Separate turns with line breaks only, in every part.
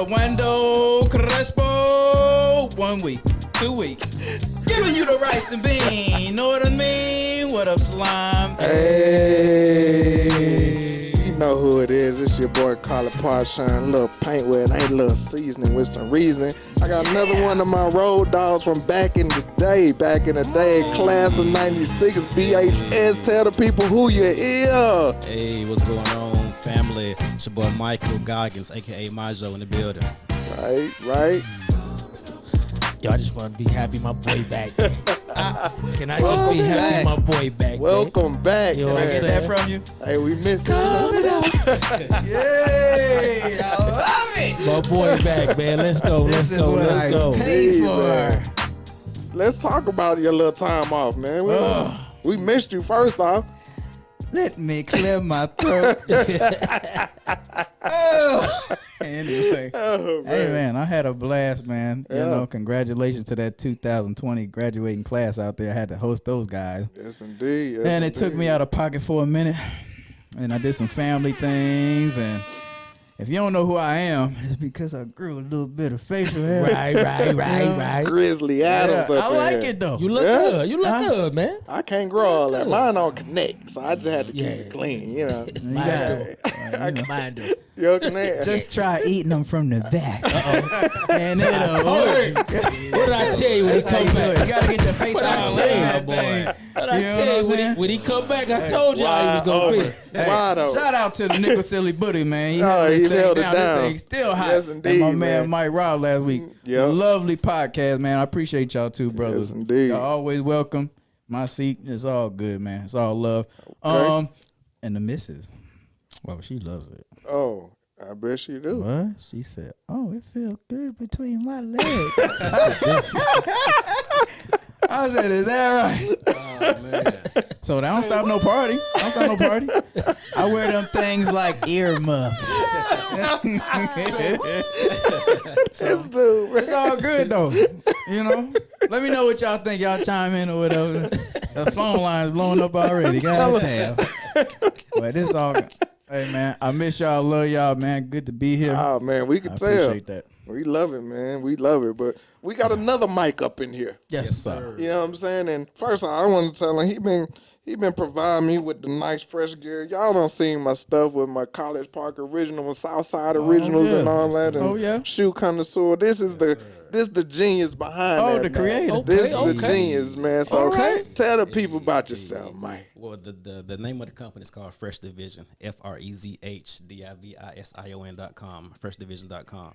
Wendell Crespo. 1 week, 2 weeks. Giving you the rice and bean. Know what I mean? What up, Slime?
Hey. You know who it is. It's your boy Carly Parshine. A little paint with it. Ain't a little seasoning with some reasoning. I got another one of my road dogs from back in the day. Back in the day, class of 96, BHS. Tell the people who you is.
Hey, what's going on, family? It's your boy Michael Goggans, a.k.a. Myzho in the building.
Right.
Yo, I just want to be happy my boy back. Can I just be happy my boy back?
Welcome back.
You know
Can I
what I'm
get that
saying?
from you?
Hey, we missed
Coming out. Yay! I love it.
My boy back, man. Let's go. Let's
This is
go.
what
Let's
I
go.
paid for.
man. Let's talk about your little time off, man. We missed you first off.
Let me clear my throat. Anyway.
Oh, man.
Hey, man, I had a blast, man.
Yeah.
You know, congratulations to that 2020 graduating class out there. I had to host those guys.
Yes, indeed. Yes,
And it took me out of pocket for a minute. And I did some family things. And if you don't know who I am, it's because I grew a little bit of facial hair.
Right.
Grizzly Adams.
Yeah,
up
I
in
like
here.
it, though.
You look
Yeah?
good. You look good, man.
I can't grow all that. Mine don't connect, so I just had to keep
Yeah.
it clean, you know.
You
Mine
got
do. Mine do.
You connect.
just try eating them from the back. And it'll work.
What did I tell you when he
That's how you
come
do it.
back?
You got to get your face
What I
out
tell you,
that
boy?
thing.
What I
You know
tell
what
you
I'm saying?
when he come back? I told you how he was gonna be.
Wide open.
Shout out to the Nickel Silly Buddy, man. He
Oh,
held
he
this thing
held it
down.
down.
This thing still hot.
Yes,
And
indeed,
my man
man.
Mike Rob last week.
Yep.
Lovely podcast, man. I appreciate y'all too, brothers.
Yes, indeed.
Y'all always welcome. My seat is all good, man. It's all love.
Okay.
And the missus, well, she loves it.
Oh, I bet she do.
What? She said, "Oh, it feels good between my legs." I said, "Is that right?"
Oh, man.
So that don't stop no party. Don't stop no party. I wear them things like earmuffs.
This dude, man.
It's all good though. You know? Let me know what y'all think. Y'all chime in or whatever. The phone line's blowing up already. God damn. But it's all good. Hey man, I miss y'all. Love y'all, man. Good to be here.
Oh, man, we can
I
tell.
appreciate that.
We love it, man. We love it. But we got another mic up in here.
Yes, sir.
You know what I'm saying? And first, I want to tell him he been providing me with the nice fresh gear. Y'all done seen my stuff with my College Park original and Southside originals
yeah.
and all
Yes,
that.
sir.
And
Oh, yeah.
shoe connoisseur. This is the genius behind
Oh,
that,
the
man.
creator.
This is the
Okay.
genius, man. So
Okay.
tell the people about yourself, Mike.
Well, the name of the company is called Fresh Division, FREZHDIVISION.com, freshdivision.com.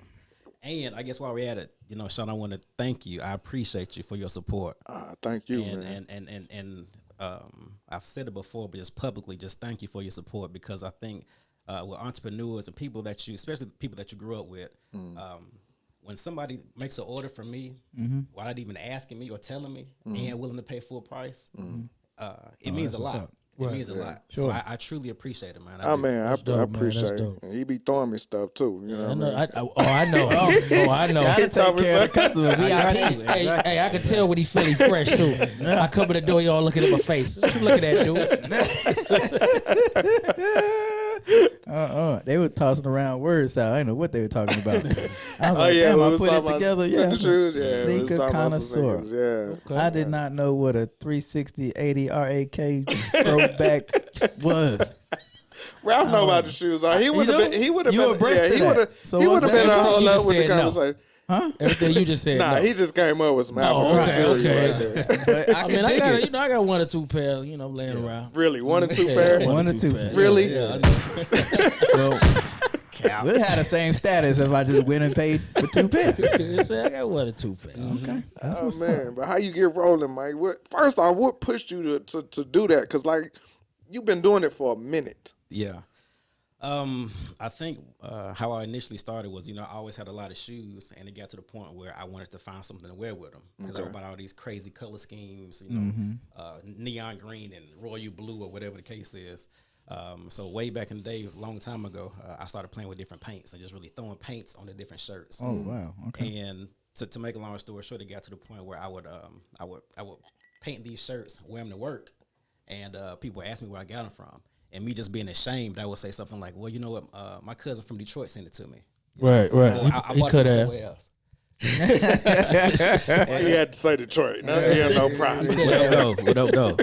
And I guess while we're at it, you know, Sean, I want to thank you. I appreciate you for your support.
Thank you, man.
And I've said it before, but just publicly, just thank you for your support, because I think with entrepreneurs and people that you, especially the people that you grew up with, when somebody makes an order from me, without even asking me or telling me, and willing to pay full price, it means a lot.
up.
It means a lot.
Sure.
So I truly appreciate it, man.
Oh,
do.
man, I
That's dope, man.
appreciate
That's
it.
dope.
And he be throwing me stuff, too. You know what I mean?
I know. I know.
Gotta take care of the customer.
I got
VIP.
you.
Hey, I can tell when he feeling fresh too. I come in the door, y'all looking at my face. What you looking at, dude?
They were tossing around words out. I didn't know what they were talking about. I was
Oh,
like,
yeah,
damn,
we
I
was
put it
talking about
together. Yeah,
tennis shoes. Yeah, we was
sneaker
talking about some
connoisseur.
sneakers, yeah.
I did not know what a 360 80 RAK throwback was.
Ralph know about the shoes. He would have
do?
been. He would have
You
been.
abreast to
he
that.
would have.
So
he
what's
would have been
that?
a whole
You
lot
just
with the
said no.
conversation.
Huh?
Everything you just said.
Nah,
no.
he just came up with some
Oh,
Alpha
okay,
shoes
okay.
right there.
But I
I
can
mean, I
dig
got
it.
I got 1 or 2 pairs, laying around.
Really, 1 or 2
Yeah,
pairs.
One or two.
pairs.
Really?
Yeah, I know.
Well, we'd have the same status if I just went and paid for 2 pairs.
I got 1 or 2 pairs.
Okay. That's
Oh
what's
man,
up.
but how you get rolling, Mike? First off, what pushed you to do that? Because like you've been doing it for a minute.
Yeah. I think how I initially started was, I always had a lot of shoes, and it got to the point where I wanted to find something to wear with them, because I would buy all these crazy color schemes, neon green and royal blue or whatever the case is. So way back in the day, a long time ago, I started playing with different paints and just really throwing paints on the different shirts.
Oh, wow. Okay.
And to make a long story short, it got to the point where I would paint these shirts, wear them to work, and people would ask me where I got them from. And me just being ashamed, I would say something like, well, you know what, my cousin from Detroit sent it to me.
Right.
Or I
He
bought it
could
from
have.
somewhere else.
Well, you had to say Detroit. No, yeah, no problem.
No.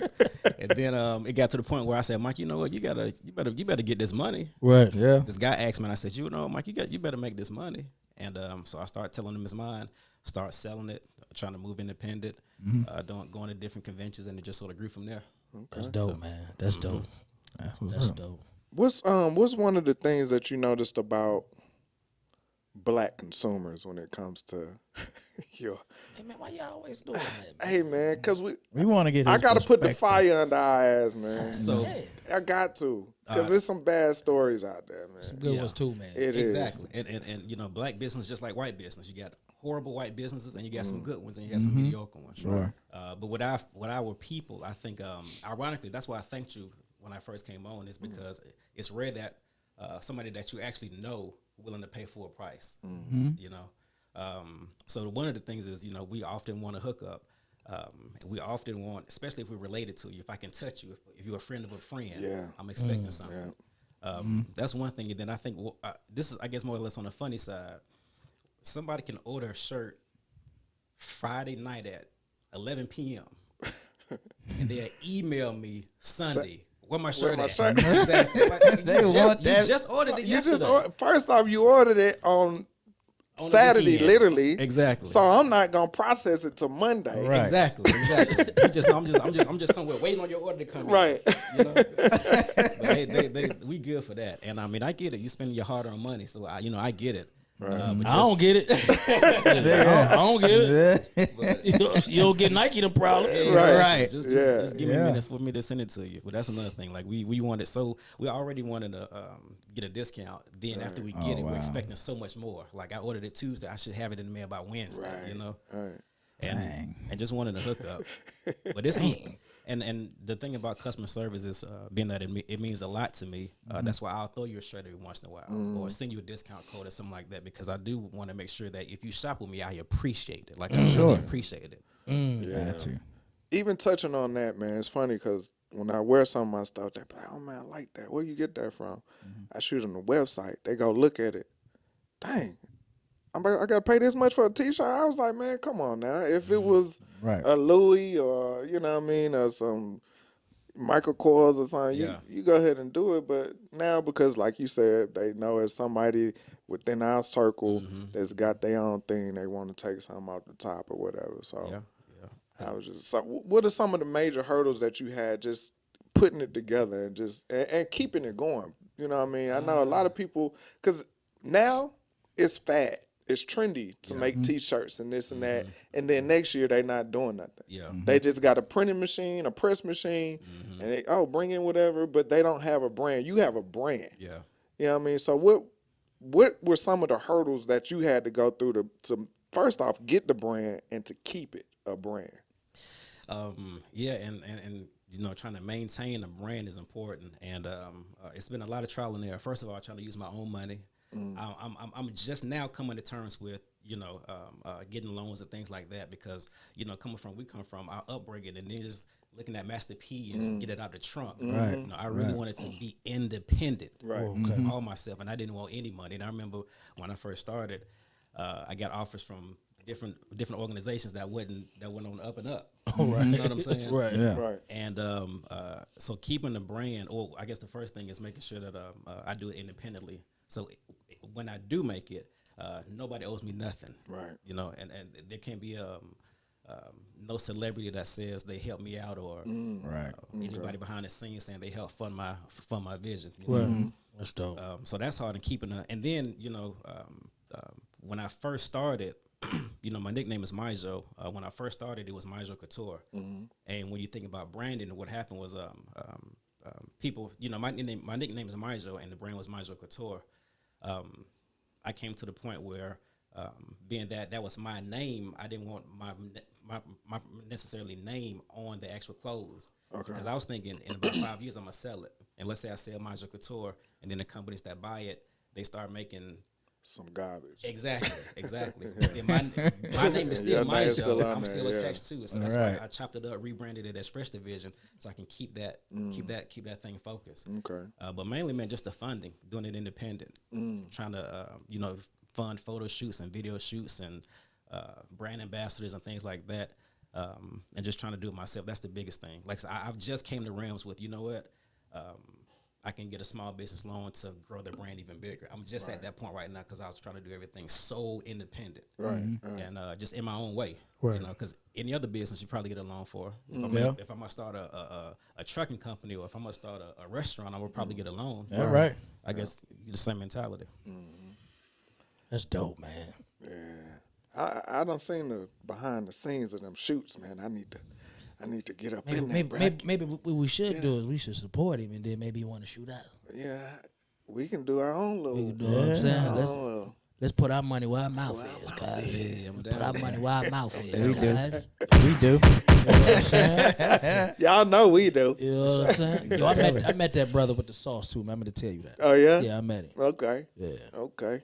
And then it got to the point where I said, Mike, you know what? You better get this money.
Right.
Yeah.
This guy asked me, and I said, you know, Mike, you better make this money. And so I started telling him his mind, start selling it, trying to move independent, going to different conventions, and it just sort of grew from there.
That's dope, man. That's dope. That's dope.
What's one of the things that you noticed about black consumers when it comes to your?
Hey man, why y'all always doing that? Man?
Hey man, because we
want to get.
I gotta put the fire under our ass, man.
So
I got to, because there's some bad stories out there, man.
Some good ones too, man.
Exactly. And you know, black business just like white business. You got horrible white businesses, and you got some good ones, and you got some mediocre ones.
Sure.
But with our people, I think, ironically, that's why I thanked you when I first came on, is because it's rare that somebody that you actually know willing to pay full price. You know. So one of the things is, you know, we often want to hook up. We often want, especially if we're related to you, if I can touch you, if you're a friend of a friend, I'm expecting something. That's one thing. And then I think this is, I guess, more or less on the funny side. Somebody can order a shirt Friday night at 11 p.m. and they'll email me Sunday. Where my shirt at? Exactly. You just ordered it yesterday.
First off, you ordered it on Saturday, literally.
Exactly.
So I'm not gonna process it till Monday.
Right.
Exactly. I'm just somewhere waiting on your order to come
Right.
in. You know? But we good for that. And I mean, I get it. You spending your hard-earned money, so I get it.
Right.
But
I don't get it. I don't get it. You don't get Nike the problem.
Right.
Just give me a minute for me to send it to you. But that's another thing. Like we wanted, so we already wanted to get a discount. Then after we get it, we're expecting so much more. Like I ordered it Tuesday, I should have it in the mail by Wednesday.
Right.
You know.
Right.
And just wanted to hook up. But it's and the thing about customer service is being that it means a lot to me. That's why I'll throw you a shirt every once in a while or send you a discount code or something like that, because I do want to make sure that if you shop with me, I appreciate it. Like I really appreciate it.
Yeah. Even touching on that, man, it's funny because when I wear some of my stuff, they're like, "Oh man, I like that. Where you get that from?" I shoot on the website. They go look at it. Dang. I got to pay this much for a T-shirt? I was like, man, come on now. If it was a Louis or, you know what I mean, or some Michael Kors or something, you go ahead and do it. But now, because like you said, they know it's somebody within our circle that's got their own thing, they want to take something out the top or whatever. So I was just, so what are some of the major hurdles that you had just putting it together and just and keeping it going? You know what I mean? I know a lot of people, because now it's fad. It's trendy to make T-shirts and this and that, and then next year they not doing nothing. They just got a printing machine, a press machine, and they bring in whatever, but they don't have a brand. You have a brand. You know what I mean? So what were some of the hurdles that you had to go through to first off get the brand and to keep it a brand?
And you know, trying to maintain a brand is important, and it's been a lot of trial and error. First of all, trying to use my own money. I'm just now coming to terms with, you know, getting loans and things like that, because, you know, we come from our upbringing, and then just looking at Master P and just get it out the trunk. You know, I really wanted to be independent, all myself, and I didn't want any money. And I remember when I first started, I got offers from different organizations that wasn't on the up and up. You know what I'm saying?
Right.
And so keeping the brand, or I guess the first thing is making sure that I do it independently. So when I do make it, nobody owes me nothing. Right. You know, and there can't be no celebrity that says they helped me out, or anybody behind the scenes saying they helped fund my vision. You know?
That's dope.
So that's hard in keeping and then, you know, when I first started, you know, my nickname is Myzho. When I first started, it was Myzho Couture. And when you think about branding, what happened was people, you know, my nickname is Myzho, and the brand was Myzho Couture. I came to the point where, being that was my name, I didn't want my necessarily name on the actual clothes. Because I was thinking in about 5 years I'm gonna sell it, and let's say I sell Myzho Couture, and then the companies that buy it, they start making
some garbage.
Exactly. And my name is still Myzho. I'm still attached to it, so that's why I chopped it up, rebranded it as Fresh Division, so I can keep that thing focused. But mainly, man, just the funding, doing it independent, trying to you know, fun photo shoots and video shoots and brand ambassadors and things like that. And just trying to do it myself. That's the biggest thing. Like I've just came to Rams with, you know what? I can get a small business loan to grow the brand even bigger. I'm just at that point right now because I was trying to do everything so independent, and just in my own way. You know, because any other business you probably get a loan for. If I'm gonna start a trucking company or if I'm gonna start a restaurant, I would probably get a loan.
Yeah, right.
I guess the same mentality.
That's dope, man.
Yeah, I done seen the behind the scenes of them shoots, man. I need to get up in there.
Maybe what we should do is we should support him, and then maybe you want to shoot out.
Yeah, we can do our own little.
We can do what I'm saying. Let's put our money where our mouth is, guys.
Yeah, I'm
Put our
down.
money where our mouth is,
We do.
guys.
We do.
You know what I'm saying?
Y'all know we do.
You know what I'm saying? Yo, I met that brother with the sauce too, man. I'm gonna tell you that.
Oh yeah.
Yeah, I met him.
Okay.
Yeah.
Okay.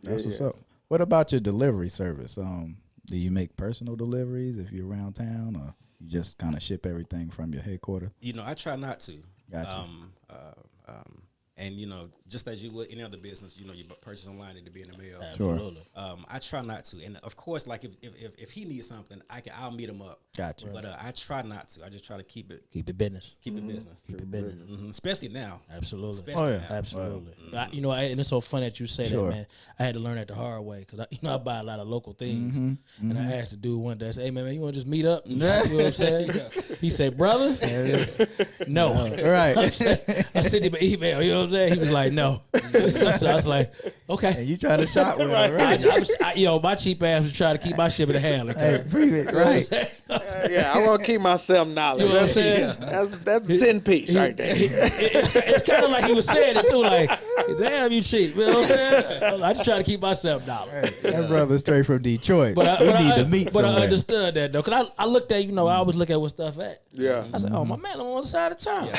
That's what's up. What about your delivery service? Do you make personal deliveries if you're around town, or you just kind of ship everything from your headquarters?
You know, I try not to.
Gotcha.
And you know, just as you would any other business, you know, you purchase online and to be in the mail.
Absolutely.
I try not to, and of course, like if he needs something, I'll meet him up.
Gotcha.
But I try not to. I just try to keep it
business.
business.
Keep it business.
Especially now.
Absolutely.
Especially now.
Absolutely. You know, and it's so funny that you say
Sure.
that, man. I had to learn that the hard way because I buy a lot of local things, and I asked the dude one day, I said, "Hey, man, you want to just meet up?" You know what I'm saying? He said, "Brother, no."
Right.
I sent him an email. You know what I'm saying? He was like, "No." So I was like, "Okay."
And you try to shop with it, right?
My cheap ass was trying to keep my shit in the hand.
Hey, right.
Yeah, I want to keep my $7.
You know what I'm saying?
That's a 10 piece right there.
It's kind of like he was saying it too, like, "Damn, you cheap." You know what I'm saying? I just try to keep my $7.
That brother straight from Detroit.
But I
need to meet
But
somewhere.
I understood that though, cause I looked at, I always look at what stuff at.
Yeah.
I said, "Oh, my man, I'm on the side of town.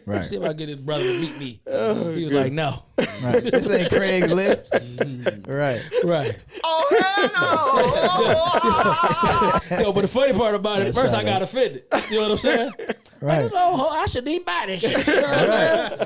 Right.
See if I can get his brother to meet me." He was like, "No."
Right. This ain't Craigslist. Right.
Right. Yo, but the funny part about it, first I got offended. You know what I'm saying?
Right.
Like, oh, I shouldn't even buy this shit. You know what I'm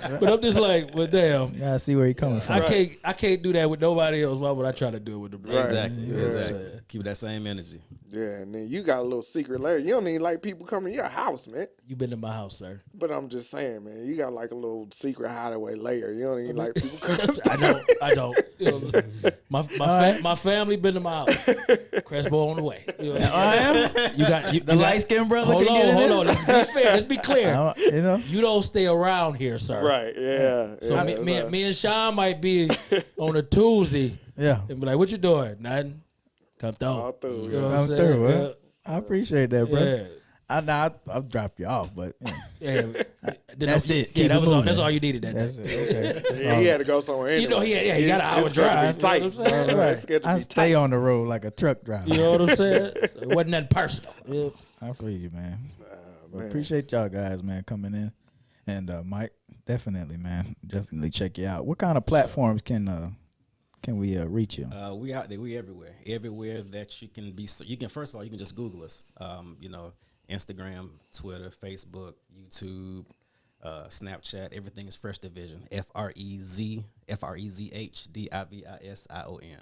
saying? But I'm just like, well, damn.
You gotta see where he coming from.
I can't do that with nobody else. Why would I try to do it with the brother?
Exactly.
Yeah.
Exactly. Keep that same energy.
Yeah, and then you got a little secret layer. You don't even like people coming to your house, man.
You been to my house, sir.
But I'm just saying, man, you got like a little secret hideaway layer. You don't even like people coming.
I don't. You know, my family been to my house. Crespo on the way. You know,
I am.
you got
The light skinned brother
Hold
can get in
on.
there?
Let's be fair. Let's be clear.
You know?
You don't stay around here, sir.
Right, yeah.
So
yeah,
me and Sean might be on a Tuesday
Yeah.
and be like, "What you doing?" Nothing. Come through.
all through.
You know
Yeah.
what I'm
Come
saying?
through, huh? I appreciate that, bro.
Yeah.
I'll drop you off, but
Yeah.
That's it.
Yeah,
Keep
that
it
was all,
moving.
that's all you needed that
that's
day.
it. Okay. That's
Yeah,
all.
he had to go somewhere anyway.
You know, he got an hour
It's scheduled to
drive.
be tight.
You know what I'm saying?
It's scheduled to
I
be
stay
tight.
on the road like a truck driver.
You know what I'm saying? So it wasn't nothing personal. Yeah.
I feel you, man. But
man.
appreciate y'all guys, man, coming in. And Mike, definitely, man, definitely check you out. What kind of platforms can we reach you?
We out there. We everywhere that you can be. You can first of all, you can just Google us. You know, Instagram, Twitter, Facebook, YouTube, Snapchat. Everything is Fresh Division. FREZHDIVISION.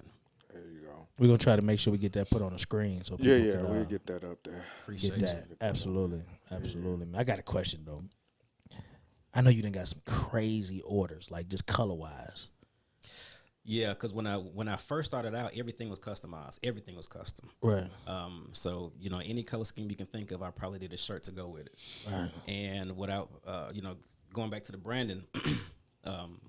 There you go.
We're gonna try to make sure we get that put on the screen so people
Yeah,
can,
we'll get that up there.
Appreciate
get
you.
that. Absolutely. Man, I got a question though. I know you done got some crazy orders, like just color wise.
Yeah, because when I first started out, everything was customized. Everything was custom.
Right.
So you know, any color scheme you can think of, I probably did a shirt to go with it.
Right.
And without you know, going back to the branding,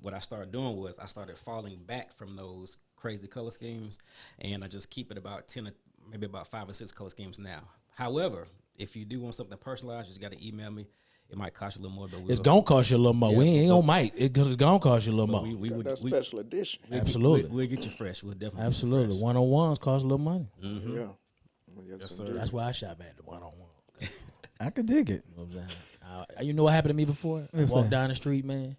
what I started doing was I started falling back from those crazy color schemes, and I just keep it about 10, maybe about 5 or 6 color schemes now. However, if you do want something personalized, you just got to email me. It might cost you a little more, but
It's gonna cost you a little more.
Yeah,
we ain't gonna might. It's gonna cost you a little more.
we
Got
would
that special edition.
Absolutely.
We'll get you fresh. We'll definitely
Absolutely.
Get you
One-on-ones cost a little money.
fresh. Mm-hmm.
Yeah.
Yes, sir.
That's why I shop at the one-on-one.
I could dig it.
You know what I'm saying? You know what happened to me before? I
What's
walked
that?
down the street, man.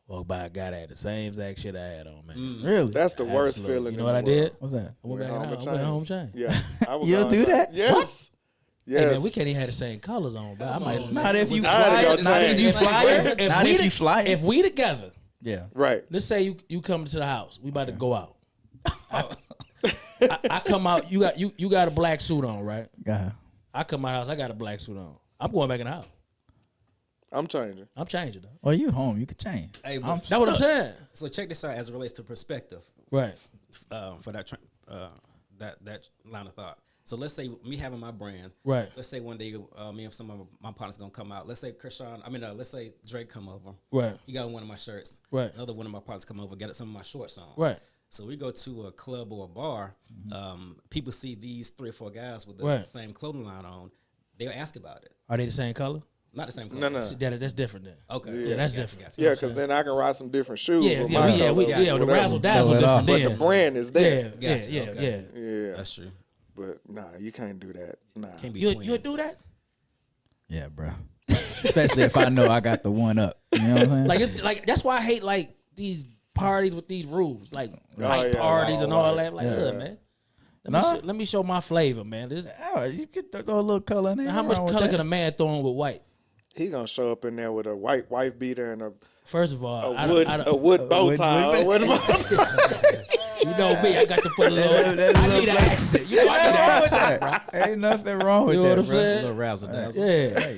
Walked by a guy that had the same exact shit I had on, man.
Really?
That's the worst
Absolutely.
feeling.
You know
in
what
the
I did?
world.
What's that?
I went back
Home
and I
and
went
chain.
home chain.
Yeah. I was
You'll
on
do
time.
that?
Yes. Yes.
Hey, man, we can't even have the same colors on, but I might.
Not if you
I had to
fly.
go
Not if
change.
you fly. Not
we
if
to-
you fly.
If we together,
Yeah.
Right.
let's say you come to the house, we about to go out. I come out. You got a black suit on, right?
Yeah.
I come out house. I got a black suit on. I'm going back in the house.
I'm changing.
I'm changing though.
Well, you home. You could change.
Hey, but
That's what I'm saying.
So check this out as it relates to perspective.
Right.
For that line of thought. So let's say me having my brand.
Right.
Let's say one day me and some of my partners gonna come out. Let's say let's say Drake come over.
Right.
He got one of my shirts.
Right.
Another one of my partners come over, got some of my shorts on.
Right.
So we go to a club or a bar. People see these 3 or 4 guys with the
Right.
same clothing line on. They'll ask about it.
Are they the same color?
Not the same
No,
color.
no.
See, that's different then.
Okay.
Yeah, that's
Gotcha,
different.
gotcha.
Yeah, because then I can ride some different shoes.
Yeah,
with
yeah,
my
we
colors,
the
whatever.
razzle dazzle
Blow it off.
different
But
then.
the brand is there.
Yeah,
Gotcha,
yeah,
okay.
yeah.
Yeah.
That's true.
But nah, you can't do that. Nah.
Can't be
You
twins.
would do that?
Yeah, bro. Especially if I know I got the one up. You know what I'm saying?
Like it's like that's why I hate like these parties with these rules, like night
yeah,
parties and all that. Like,
Yeah.
ugh, man.
Nah.
Let me show my flavor, man.
Oh, you could throw a little color in there.
How much color can a man throw in with white?
He gonna show up in there with a white wife beater and
First of all,
a wood bow
wood-
tie.
wood-
What am I-
you know me, I got to put a little. I need an accent. You know, I need an accent, bro.
Ain't nothing wrong with
You know
that,
what I'm
bro.
saying?
Little razzle dazzle.
Yeah.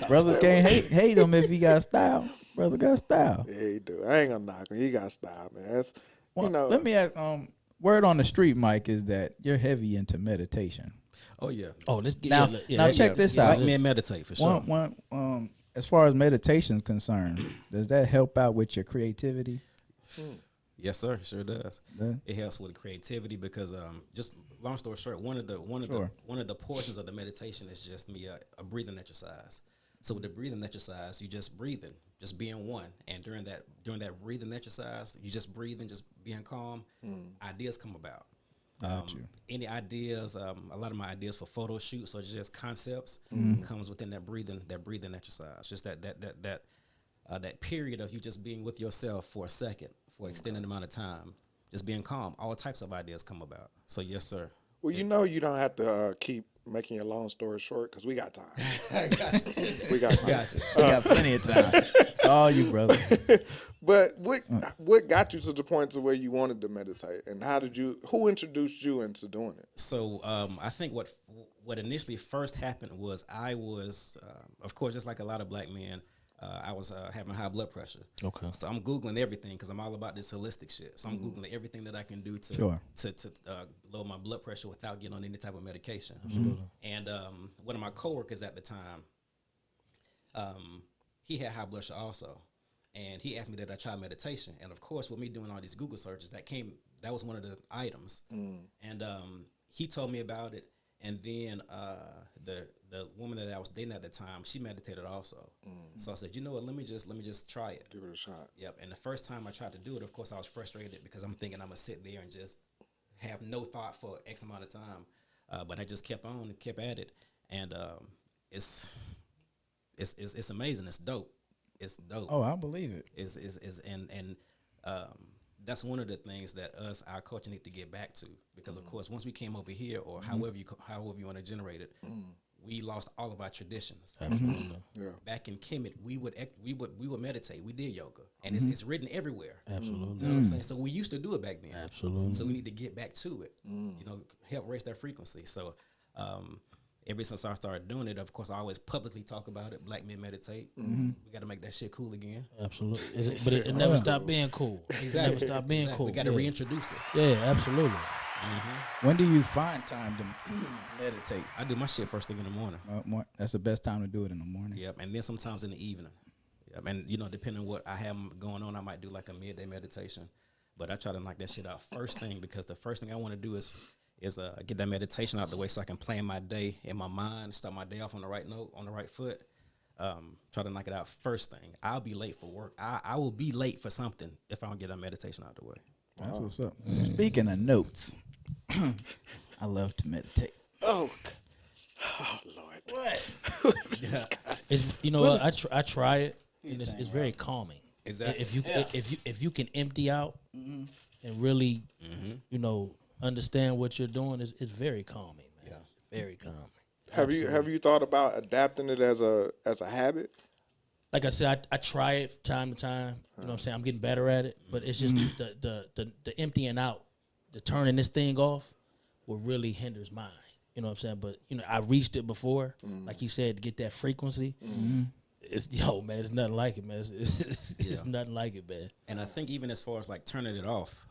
Brothers can't hate him if he got style. Brother got style.
Yeah, he do. I ain't gonna knock him. He got style, man. That's
Well, let me ask. Word on the street, Mike, is that you're heavy into meditation.
Oh yeah.
Oh, let's get
Now-
yeah,
now
that-
check this out.
Black men meditate for sure.
As far as meditation is concerned, does that help out with your creativity?
Yes, sir. Sure does.
Yeah.
It helps with creativity because just long story short, one of the portions of the meditation is just me a breathing exercise. So with the breathing exercise, you just breathing, just being one, and during that breathing exercise, you just breathing, just being calm. Ideas come about. Any ideas? A lot of my ideas for photo shoots or just concepts comes within that breathing exercise. Just that period of you just being with yourself for a second, for an extended amount of time, just being calm. All types of ideas come about. So yes, sir.
well, you know, you don't have to keep making your long story short because we got time. We got time.
Gotcha.
You got plenty of time. It's all you, brother.
But what got you to the point to where you wanted to meditate, and who introduced you into doing it?
So I think what initially first happened was I was, of course, just like a lot of black men, I was having high blood pressure.
Okay.
So I'm Googling everything because I'm all about this holistic shit. So I'm Googling everything that I can do to
Sure.
to lower my blood pressure without getting on any type of medication. And one of my coworkers at the time, he had high blood pressure also. And he asked me that I try meditation. And of course, with me doing all these Google searches, that was one of the items. And he told me about it. And then the woman that I was dating at the time, she meditated also. So I said, you know what, let me just try it.
Give it a shot.
Yep. And the first time I tried to do it, of course, I was frustrated because I'm thinking I'm gonna sit there and just have no thought for X amount of time. But I just kept on and kept at it. And it's amazing. It's dope. It's dope.
Oh, I believe it.
That's one of the things that our culture need to get back to, because of course once we came over here, or however you want to generate it, we lost all of our traditions.
Absolutely.
Yeah.
Back in Kemet, we would meditate. We did yoga, and it's written everywhere.
Absolutely.
You know what I'm saying? So we used to do it back then.
Absolutely.
So we need to get back to it. You know, help raise that frequency. So ever since I started doing it, of course, I always publicly talk about it. Black men meditate. We got to make that shit cool again.
Absolutely. But it never stopped being cool. It never stopped being cool.
We got to reintroduce it.
Yeah, absolutely.
When do you find time to meditate?
I do my shit first thing in the morning.
That's the best time to do it, in the morning.
Yep, and then sometimes in the evening. Yep, and you know, depending on what I have going on, I might do like a midday meditation. But I try to knock that shit out first thing, because the first thing I want to do is get that meditation out the way so I can plan my day in my mind, start my day off on the right note, on the right foot. Try to knock it out first thing. I'll be late for work. I will be late for something if I don't get that meditation out the way.
That's what's up. Speaking of notes, I love to meditate.
Oh Lord.
What?
It's what I try it, and it's very calming.
Exactly.
If you can empty out and really understand what you're doing, it's very calming, man. Yeah. Very calming.
Have you thought about adapting it as a habit?
like I said, I try it time to time. You know what I'm saying? I'm getting better at it, but it's just the emptying out, the turning this thing off, what really hinders mine. You know what I'm saying? But you know, I reached it before, like you said, to get that frequency. It's man, it's nothing like it, man. It's nothing like it, man.
And I think even as far as like turning it off,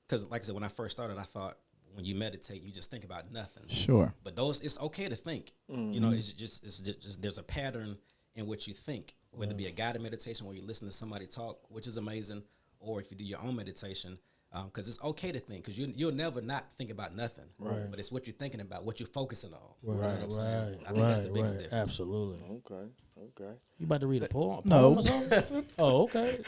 because like I said, when I first started, I thought when you meditate, you just think about nothing.
Sure.
But it's okay to think. You know, it's just there's a pattern in which you think, whether it be a guided meditation where you listen to somebody talk, which is amazing, or if you do your own meditation, because it's okay to think, because you'll never not think about nothing. Right. But it's what you're thinking about, what you're focusing on.
Right.
You know what I'm saying? I think that's the biggest difference.
Absolutely.
Okay.
You about to read a poem?
No.
Or something? Oh, okay.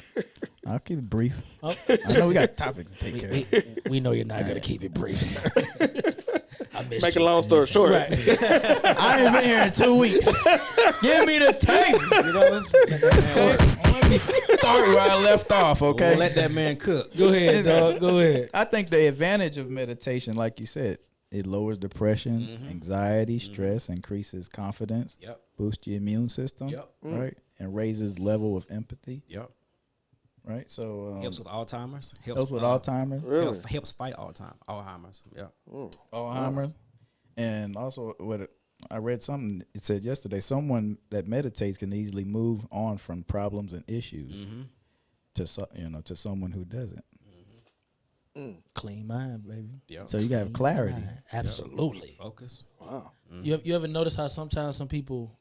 I'll keep it brief.
Oh.
I know we got topics to take care of.
We know you're not gonna keep it brief, sir. I missed
Make a
you.
long story short.
Right.
I ain't been here in 2 weeks. Give me the tape. You know, let me start where I left off. Okay,
We'll let that man cook.
Go ahead, dog. Go ahead.
I think the advantage of meditation, like you said, it lowers depression, anxiety, stress, increases confidence, boosts your immune system, right, and raises level of empathy. Right, so
Helps with Alzheimer's.
Helps with Alzheimer's.
Really?
Helps fight Alzheimer's. Yeah.
Alzheimer's, and also what I read something. It said yesterday, someone that meditates can easily move on from problems and issues to someone who doesn't.
Clean mind, baby.
Yep.
So you got clarity.
Mind. Absolutely.
Focus.
Wow.
You ever notice how sometimes some people,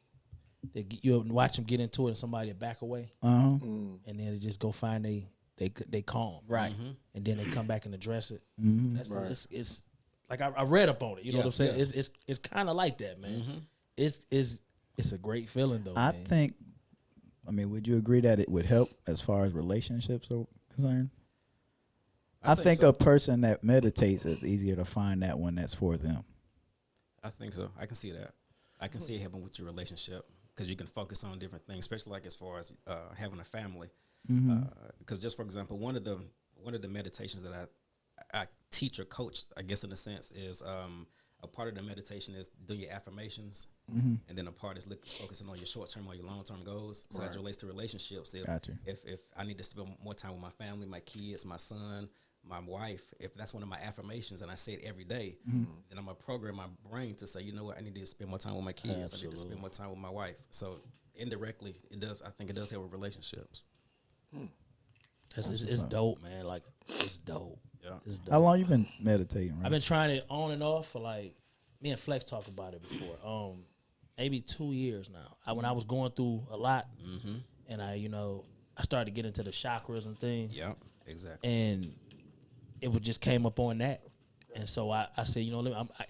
you watch them get into it and somebody will back away, and then they just go find they calm,
Right,
and then they come back and address it. That's
Right.
it's like I read up on it. You know what I'm saying?
Yeah.
It's kind of like that, man. It's a great feeling though.
I
man.
think. I mean, would you agree that it would help as far as relationships are concerned? I think
so.
a person that meditates is easier to find that one that's for them.
I think so. I can see that. I can see it helping with your relationship because you can focus on different things, especially like as far as having a family. Because just for example, one of the meditations that I teach or coach, I guess in a sense, is a part of the meditation is do your affirmations, and then a part is focusing on your short term or your long term goals. So as it relates to relationships, if I need to spend more time with my family, my kids, my son, my wife, if that's one of my affirmations and I say it every day, then I'm gonna program my brain to say, you know what, I need to spend more time with my kids. Absolutely. I need to spend more time with my wife. So indirectly, I think it does help with relationships.
It's dope, man. Like it's dope.
Yeah.
It's dope.
How long you been meditating? Right?
I've been trying it on and off for like, me and Flex talked about it before. Maybe 2 years now. When I was going through a lot, and I started to get into the chakras and things.
Yeah, exactly.
And it would just came up on that, and so I said,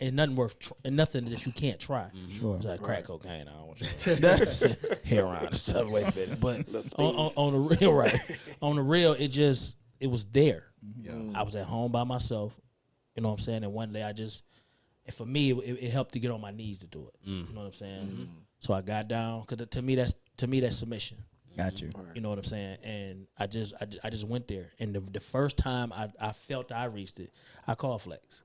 and nothing that you can't try.
Sure.
It's like crack cocaine. I don't want to heroin and stuff. Wait a minute, but on the real, right? On the real, it was there.
Yeah.
I was at home by myself. You know what I'm saying? And one day and for me, it helped to get on my knees to do it. You know what I'm saying? So I got down because to me that's submission.
Got you.
You know what I'm saying? And I just went there. And the first time I felt I reached it, I called Flex.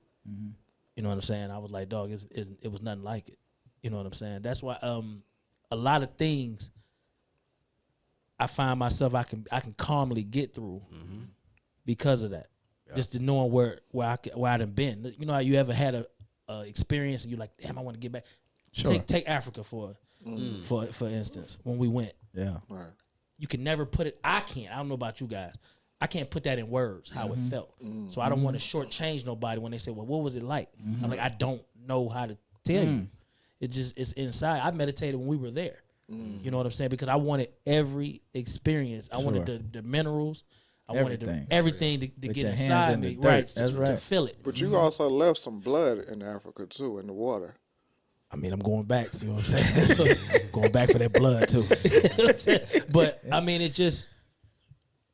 You know what I'm saying? I was like, dog, it was nothing like it. You know what I'm saying? That's why a lot of things I find myself I can calmly get through because of that. Yeah. Just to knowing where I done been. You know how you ever had a experience and you're like, damn, I want to get back. Sure. Take Africa for instance, when we went.
Yeah.
Right.
You can never put it. I don't know about you guys. I can't put that in words how it felt. So I don't want to shortchange nobody when they say, well, what was it like? I'm like, I don't know how to tell you. It's inside. I meditated when we were there. You know what I'm saying? Because I wanted every experience. I wanted the minerals. I wanted everything to get inside me. Right.
That's right.
To feel it.
But you also left some blood in Africa too, in the water.
I mean, I'm going back. See what I'm saying? So, I'm going back for that blood too. You know what I'm saying? But I mean, it just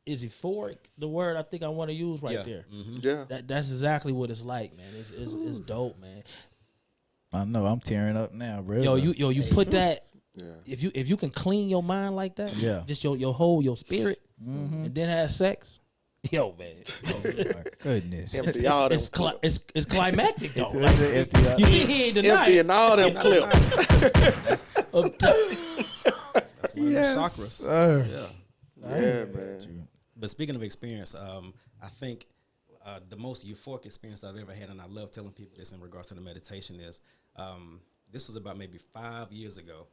is euphoric. The word I think I want to use right there.
Yeah,
that's exactly what it's like, man. It's dope, man.
I know. I'm tearing up now, bro.
You put that.
Yeah.
If you can clean your mind like that, just your spirit, and then have sex. Yo, man.
Oh my goodness.
Empty all them
it's climactic though.
It's
You see, he ain't denying.
emptying all them clips.
That's One of the
Yes,
chakras.
sir.
Yeah.
Yeah, man.
But speaking of experience, I think the most euphoric experience I've ever had, and I love telling people this in regards to the meditation, is this was about maybe 5 years ago.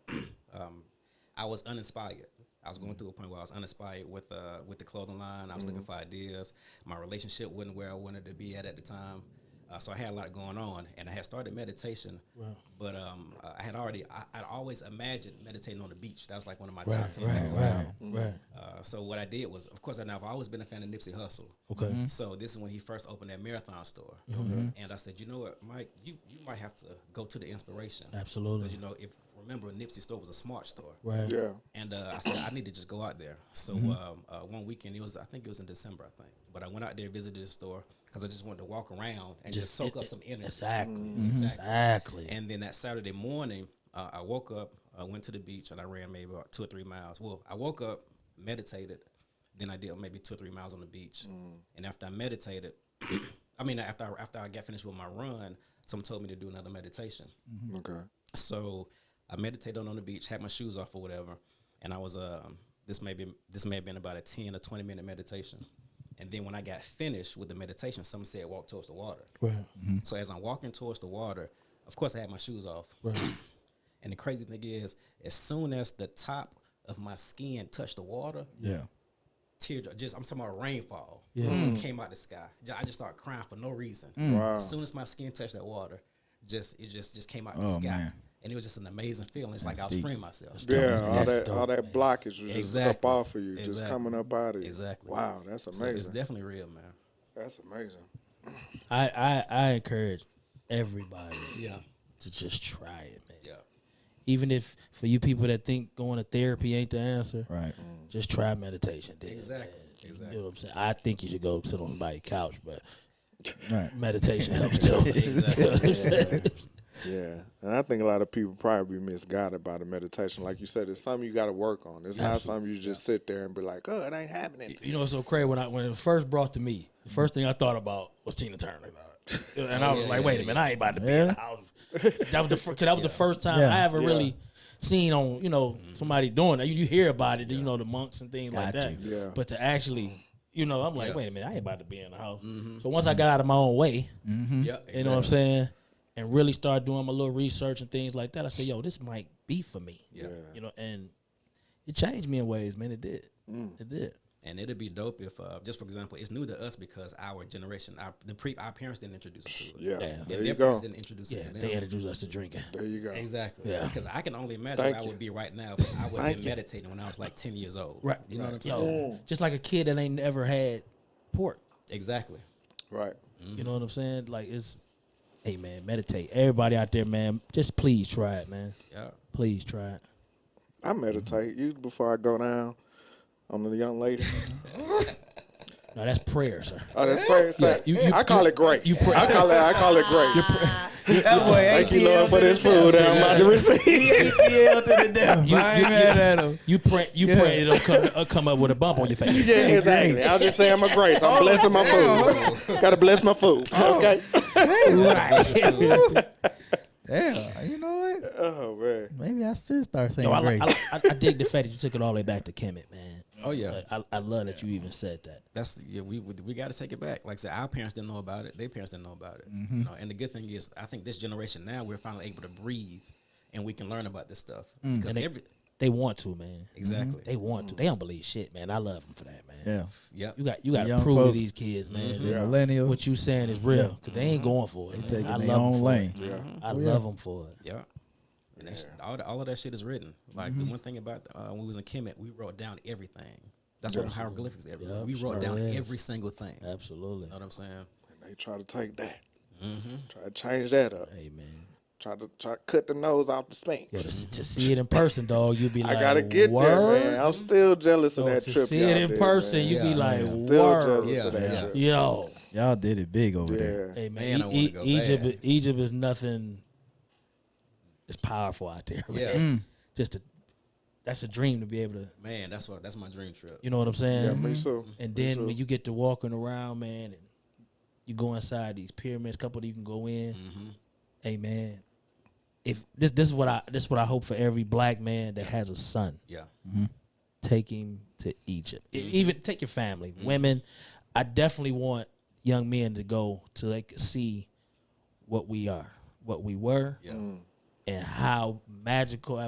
I was uninspired. I was going through a point where I was uninspired with the clothing line. I was looking for ideas. My relationship wasn't where I wanted to be at the time. So I had a lot going on, and I had started meditation. Wow. But I'd always imagined meditating on the beach. That was like one of my top 10 things.
Right.
So what I did was, of course, I've always been a fan of Nipsey Hussle.
Okay.
So this is when he first opened that Marathon store. And I said, you know what, Mike, you might have to go to the inspiration.
Absolutely.
Because, remember, Nipsey store was a smart store.
Right.
Yeah.
And I said, I need to just go out there. So one weekend, I think it was in December, but I went out there, visited the store, because I just wanted to walk around and just soak up some energy.
Exactly.
And then that Saturday morning, I woke up, I went to the beach, and I ran maybe about 2 or 3 miles. Well, I woke up, meditated, then I did maybe 2 or 3 miles on the beach. And after I meditated, after I got finished with my run, someone told me to do another meditation.
Okay.
So I meditated on the beach, had my shoes off or whatever, and I was this may have been about a 10 or 20 minute meditation. And then when I got finished with the meditation, someone said walk towards the water.
Right.
So as I'm walking towards the water, of course I had my shoes off.
Right.
And the crazy thing is, as soon as the top of my skin touched the water, teardrop, I'm talking about rainfall. Just came out the sky. I just started crying for no reason.
Wow.
As soon as my skin touched that water, it just came out the sky.
Man.
And it was just an amazing feeling. It's like I was freeing myself.
Yeah, all that blockage was just up
Exactly.
off of you, just coming up out of you.
Exactly.
Wow, that's
So
amazing.
it's definitely real, man.
That's amazing.
I encourage everybody
Yeah.
to just try it, man.
Yeah.
Even if for you people that think going to therapy ain't the answer,
Right.
just try meditation. Then,
Exactly.
man.
Exactly.
You know what I'm saying? I think you should go sit on somebody's couch, but
Right.
meditation helps too.
Exactly.
You know what I'm saying?
Yeah, and I think a lot of people probably be misguided by the meditation. Like you said, it's something you got to work on. It's not something you just sit there and be like, oh, it ain't happening.
You know, it's so crazy when it was first brought to me. The first thing I thought about was Tina Turner, and I was like, wait a minute, I ain't about to be in the house. That was the first time I ever really seen on somebody doing that. You hear about it, the monks and things like that.
Yeah.
But to actually, I'm like, wait a minute, I ain't about to be in the house. So once I got out of my own way,
Yeah.
you know what I'm saying, and really start doing my little research and things like that, I said, yo, this might be for me.
Yeah.
And it changed me in ways, man. It did. It did.
And it'd be dope if, just for example, it's new to us because our generation, our parents didn't introduce it to us.
Yeah,
Yeah.
there
And
you
their parents
go.
didn't introduce it
Yeah,
to them.
they introduced us to drinking.
There you go.
Exactly.
Yeah.
Because I can only imagine
Thank
where I
you.
would be right now if I would have
Thank
been
you.
meditating when I was like 10 years old.
Right.
You know what I'm saying?
Yo, just like a kid that ain't never had pork.
Exactly.
Right.
You know what I'm saying? Like, hey, man, meditate. Everybody out there, man, just please try it, man.
Yeah.
Please try it.
I meditate usually before I go down on the young lady.
No, that's prayer, sir.
Oh, that's prayer. I call it grace. I call it grace.
That boy
Thank you, Lord,
ATL
for
to
this
the devil.
food I'm about to receive.
He ATL to the death. I ain't mad at him.
You pray it'll come up with a bump on your face.
Yeah, exactly. I'll just say I'm a grace. I'm blessing my food. Gotta bless my food. Okay.
Right.
Damn, you know what?
Oh man.
Maybe I should start saying
Yo,
grace.
I dig the fact that you took it all the way back to Kemet, man.
Oh, yeah.
I love that you even said that.
We got to take it back. Like I said, our parents didn't know about it. Their parents didn't know about it. You know, and the good thing is, I think this generation now, we're finally able to breathe and we can learn about this stuff. Because
They want to, man.
Exactly.
They want to. They don't believe shit, man. I love them for that, man.
Yeah.
Yep.
You got to
young
prove to
folks.
these kids, man.
The
that
millennials.
what you saying is real, because they ain't going for it.
They
man.
taking
I
their
love 'em
own
for
lane.
it.
Yeah.
I love them for it.
Yeah. And that's, all of that shit is written. Like the one thing about when we was in Kemet, we wrote down everything. That's what hieroglyphics everywhere.
Yep,
we wrote
sure
down
is.
every single thing.
Absolutely.
You know what I'm saying?
And they try to take that. Try to change that up.
Hey, man.
Try to cut the nose off the Sphinx.
Yo, to see it in person, dog, you be like,
I gotta get
word?
there, man. I'm still jealous of
Yo,
that
to
trip.
see it
y'all
in
did,
person,
man.
you be like,
Still
word.
jealous of that
Yeah.
trip.
Yo.
Y'all did it big over there.
Yeah.
Hey, man,
Man, I wanna go bad.
Egypt is nothing. It's powerful out there. Man.
Yeah.
That's a dream to be able to.
Man, that's my dream trip.
You know what I'm saying?
Yeah, me too.
And
Me
then
too.
when you get to walking around, man, and you go inside these pyramids, couple that you can go in. Hey, man, if this is what I hope for every black man that has a son.
Yeah.
Take him to Egypt. Even take your family, women. I definitely want young men to go to like see what we are, what we were, and how magical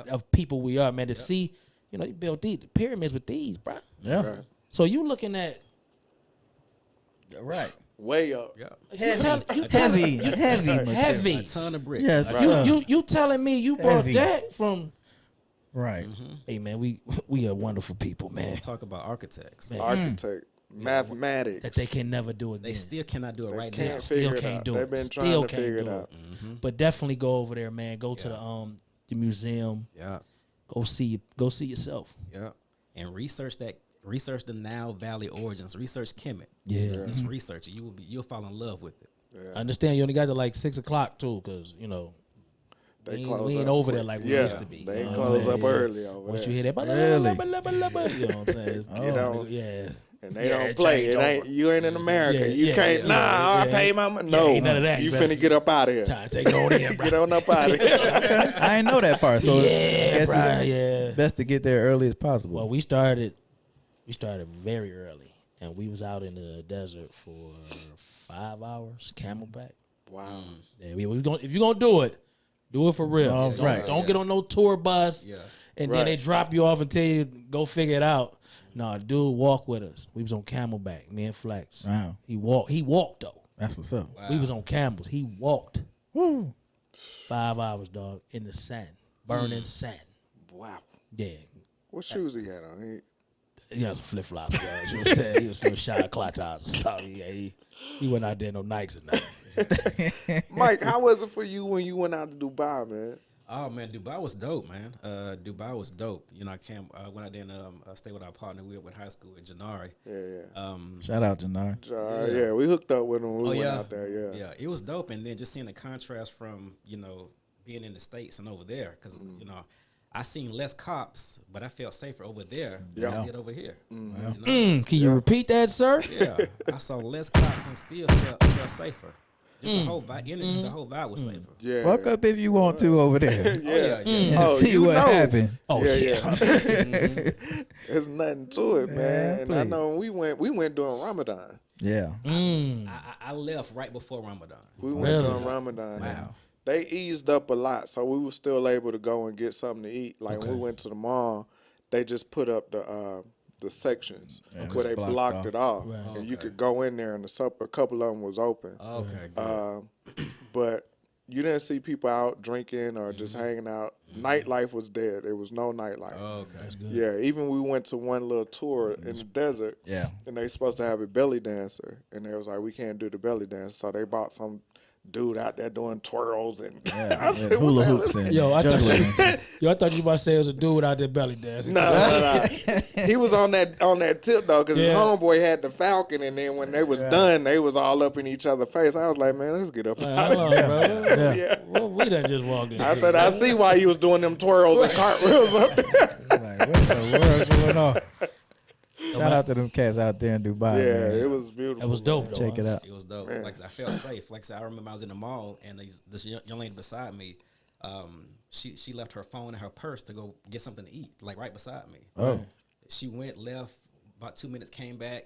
of people we are, man. To see, you know, you built these pyramids with these, bro.
Yeah.
Right.
So you looking at
Right.
Way up.
Yeah.
Heavy.
heavy.
A ton of bricks.
Yes.
You telling me you brought
Heavy.
that from?
Right.
Hey man, we are wonderful people, man.
Talk about architects.
Man.
Architect, mathematics.
That they can never do again.
They still cannot do it right now.
Can't
Still
figure it
can't
out.
do
They've
it.
been
Still
trying to
can't
figure it
do
out.
it. But definitely go over there, man. Go to the museum.
Yeah.
Go see yourself.
Yeah. And research the Nile Valley origins. Research Kemet.
Yeah.
Just research it. You'll fall in love with it.
I understand you only got to like 6 o'clock too, because you know
They
we ain't over there like we used to be.
They
you know
close
what I'm
up
saying?
early over
Once
there.
you hear that,
Really?
you know what I'm saying?
You know,
Yeah.
and they
Yeah,
don't
it
play.
changed
It ain't
over.
you ain't in America.
Yeah,
You
yeah,
can't.
yeah,
I
yeah.
pay my money. No,
ain't none of that.
You
You better-
finna get up out of here.
Time to take it on in, bro.
Get on up out of here.
I ain't know that part. So I
Yeah,
guess
bro.
it's
Yeah.
best to get there early as possible.
Well, we started very early, and we was out in the desert for 5 hours, camelback.
Wow.
Yeah, if you're gonna do it for real.
Oh, right.
Don't get on no tour bus.
Yeah.
And
Right.
then they drop you off and tell you go figure it out. No, dude, walk with us. We was on camelback, me and Flex.
Wow.
He walked though.
That's what's up.
Wow.
We was on camels. He walked
Woo.
5 hours, dog, in the sand, burning sand.
Wow.
Yeah.
What shoes he had on?
He had some flip flops, dog. You know what I'm saying? He was doing shot clock eyes or something. Yeah, he went out there no Nikes or nothing.
Mike, how was it for you when you went out to Dubai, man?
Oh man, Dubai was dope, man. Dubai was dope. You know, I went out there and stayed with our partner. We went high school at Janari.
Yeah.
Shout out, Jannar.
Yeah, we hooked up with him when we went
yeah.
out there. Yeah.
Yeah, it was dope. And then just seeing the contrast from, you know, being in the States and over there. Because, you know, I seen less cops, but I felt safer over there than I did over here. You know?
Can you repeat that, sir?
Yeah, I saw less cops and still felt safer. Just the whole vibe, the whole vibe was safer.
Yeah.
Fuck up if you want to over there.
Oh, yeah.
And
Oh,
see
you
what
know.
happened.
Oh
Yeah. There's nothing to it, man. And I
please.
know we went during Ramadan.
Yeah.
I left right before Ramadan.
We went
Really?
during Ramadan.
Wow.
They eased up a lot, so we were still able to go and get something to eat. Like when we went to the mall, they just put up the sections where they blocked it off,
Right.
and you could go in there, and a couple of them was open.
Okay, good.
But you didn't see people out drinking or just hanging out. Nightlife was dead. There was no nightlife.
Okay.
Yeah, even we went to one little tour in the desert,
Yeah.
and they supposed to have a belly dancer, and they was like, we can't do the belly dance, so they bought some dude out there doing twirls and
Yeah. Hula hoops and
Yo, I
juggling.
thought you about to say it was a dude out there belly dancing.
No. He was on that tip though, because his
Yeah.
homeboy had the Falcon, and then when they was done, they was all up in each other's face. I was like, man, let's get up out
Hold
of
on, bro.
Yeah.
here.
Well, we done just walked in.
I said, I see why he was doing them twirls and cartwheels up there.
Like, what the world going on? Shout out to them cats out there in Dubai.
Yeah,
man.
it was beautiful.
That was dope, though.
Check it out.
It was dope.
Man.
Like I said, I felt safe. Like I said, I remember I was in the mall and this young lady beside me, she left her phone and her purse to go get something to eat, like right beside me.
Oh.
She went, left, about 2 minutes, came back,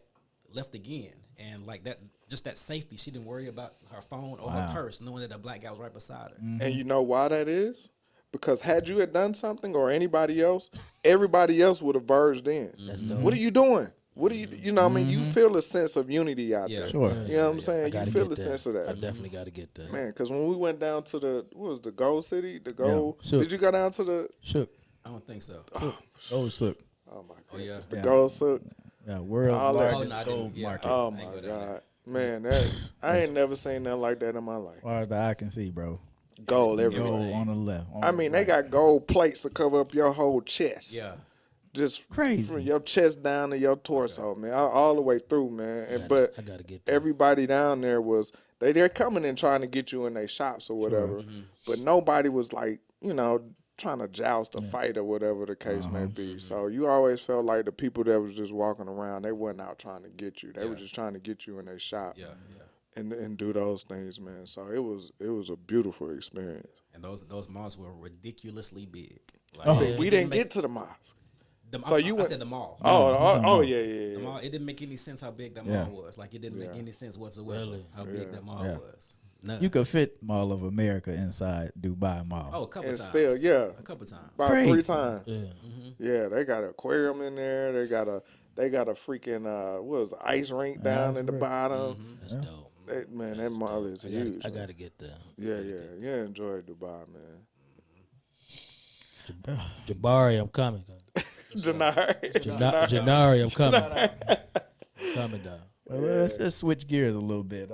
left again. And like that, just that safety, she didn't worry about her phone or her purse, knowing that the black guy was right beside her.
And you know why that is? Because had you had done something or anybody else, everybody else would have barged in.
That's dope.
What are you doing? What do you know what I mean? You feel a sense of unity out
Yeah.
there.
Sure.
You know what I'm
I
saying? You
gotta
feel
get
the
that.
sense of
I
that.
definitely got to get that.
Man, because when we went down to the Gold City, the Gold.
Shook.
Did you go down to the?
Shook.
I don't think so.
Oh, shook.
Oh my god.
Oh, yeah.
The
Yeah.
Gold Sook.
Yeah, world's
All that-
largest
no, I
gold
didn't. Yeah.
market.
Oh
I
my
ain't go down
god. Man, I ain't never seen nothing like that in my life.
As far as the eye can see, bro.
Gold
Gold
everywhere.
on the left. on
I
the
mean,
right.
they got gold plates to cover up your whole chest.
Yeah.
Just
Crazy.
from your chest down to your torso, man, all the way through, man. And but
I got to get that.
everybody down there was they're coming and trying to get you in their shops or whatever, but nobody was like, you know, trying to joust or fight or whatever the case may be. So you always felt like the people that was just walking around, they wasn't out trying to get you. They were just trying to get you in their shop.
Yeah.
and do those things, man. So it was a beautiful experience.
And those malls were ridiculously big. Like,
Oh, we didn't
make-
get to the mosque.
So I said the mall.
Yeah.
The mall. It didn't make any sense how big that mall was. Like it didn't make any sense whatsoever
Really?
how big that mall was. None.
You could fit Mall of America inside Dubai Mall.
Oh, a couple
And
times.
still, yeah,
A couple times.
about
Crazy.
3 times.
Yeah.
Yeah, they got an aquarium in there. They got a freaking what was it, ice rink down in the bottom.
That's dope.
Man, that mall is huge.
I
man.
gotta get there.
Yeah. Enjoy Dubai, man.
Jabari, I'm coming. Janari, I'm coming. I'm coming down.
Well, let's just switch gears a little bit.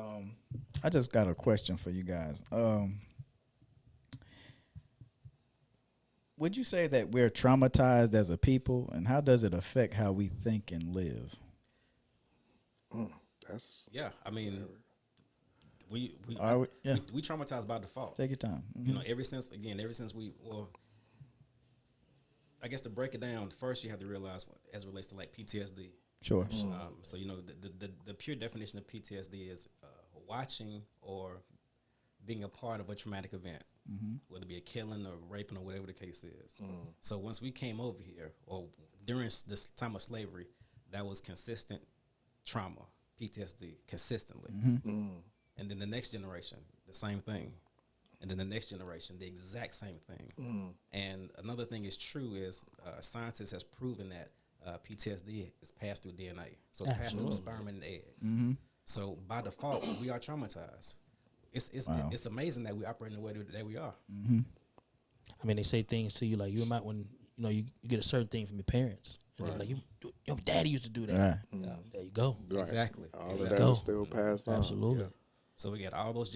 I just got a question for you guys. Would you say that we're traumatized as a people, and how does it affect how we think and live?
That's
Yeah, I mean, we traumatized by default.
Take your time.
You know, ever since I guess to break it down, first you have to realize as it relates to like PTSD.
Sure.
So you know the pure definition of PTSD is watching or being a part of a traumatic event, whether it be a killing or raping or whatever the case is. So once we came over here, or during this time of slavery, that was consistent trauma, PTSD, consistently. And then the next generation, the same thing. And then the next generation, the exact same thing. And another thing is true is scientists has proven that PTSD is passed through DNA. So it's passed through sperm and eggs. So by default, we are traumatized. It's amazing that we operate in the way that we are.
I mean, they say things to you like you might when you get a certain thing from your parents. And they're like your daddy used to do that. There you go.
right.
Exactly.
All
exactly.
of that is still passed on.
Absolutely.
So we got all those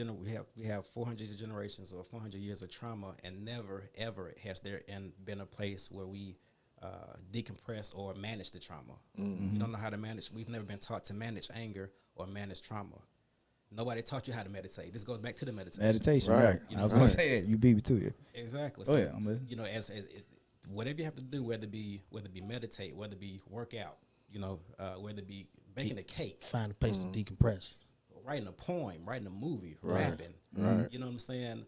we have 400 generations or 400 years of trauma, and never ever has there been a place where we decompress or manage the trauma. We don't know how to manage. We've never been taught to manage anger or manage trauma. Nobody taught you how to meditate. This goes back to the meditation.
Right.
You know,
I was gonna say it. You beat me to it.
Exactly.
Oh
So,
yeah. I'm listening.
you know, as whatever you have to do, whether it be meditate, whether it be work out, whether it be baking a cake,
Find a place to decompress.
writing a poem, writing a movie, rapping.
Right.
You know what I'm saying?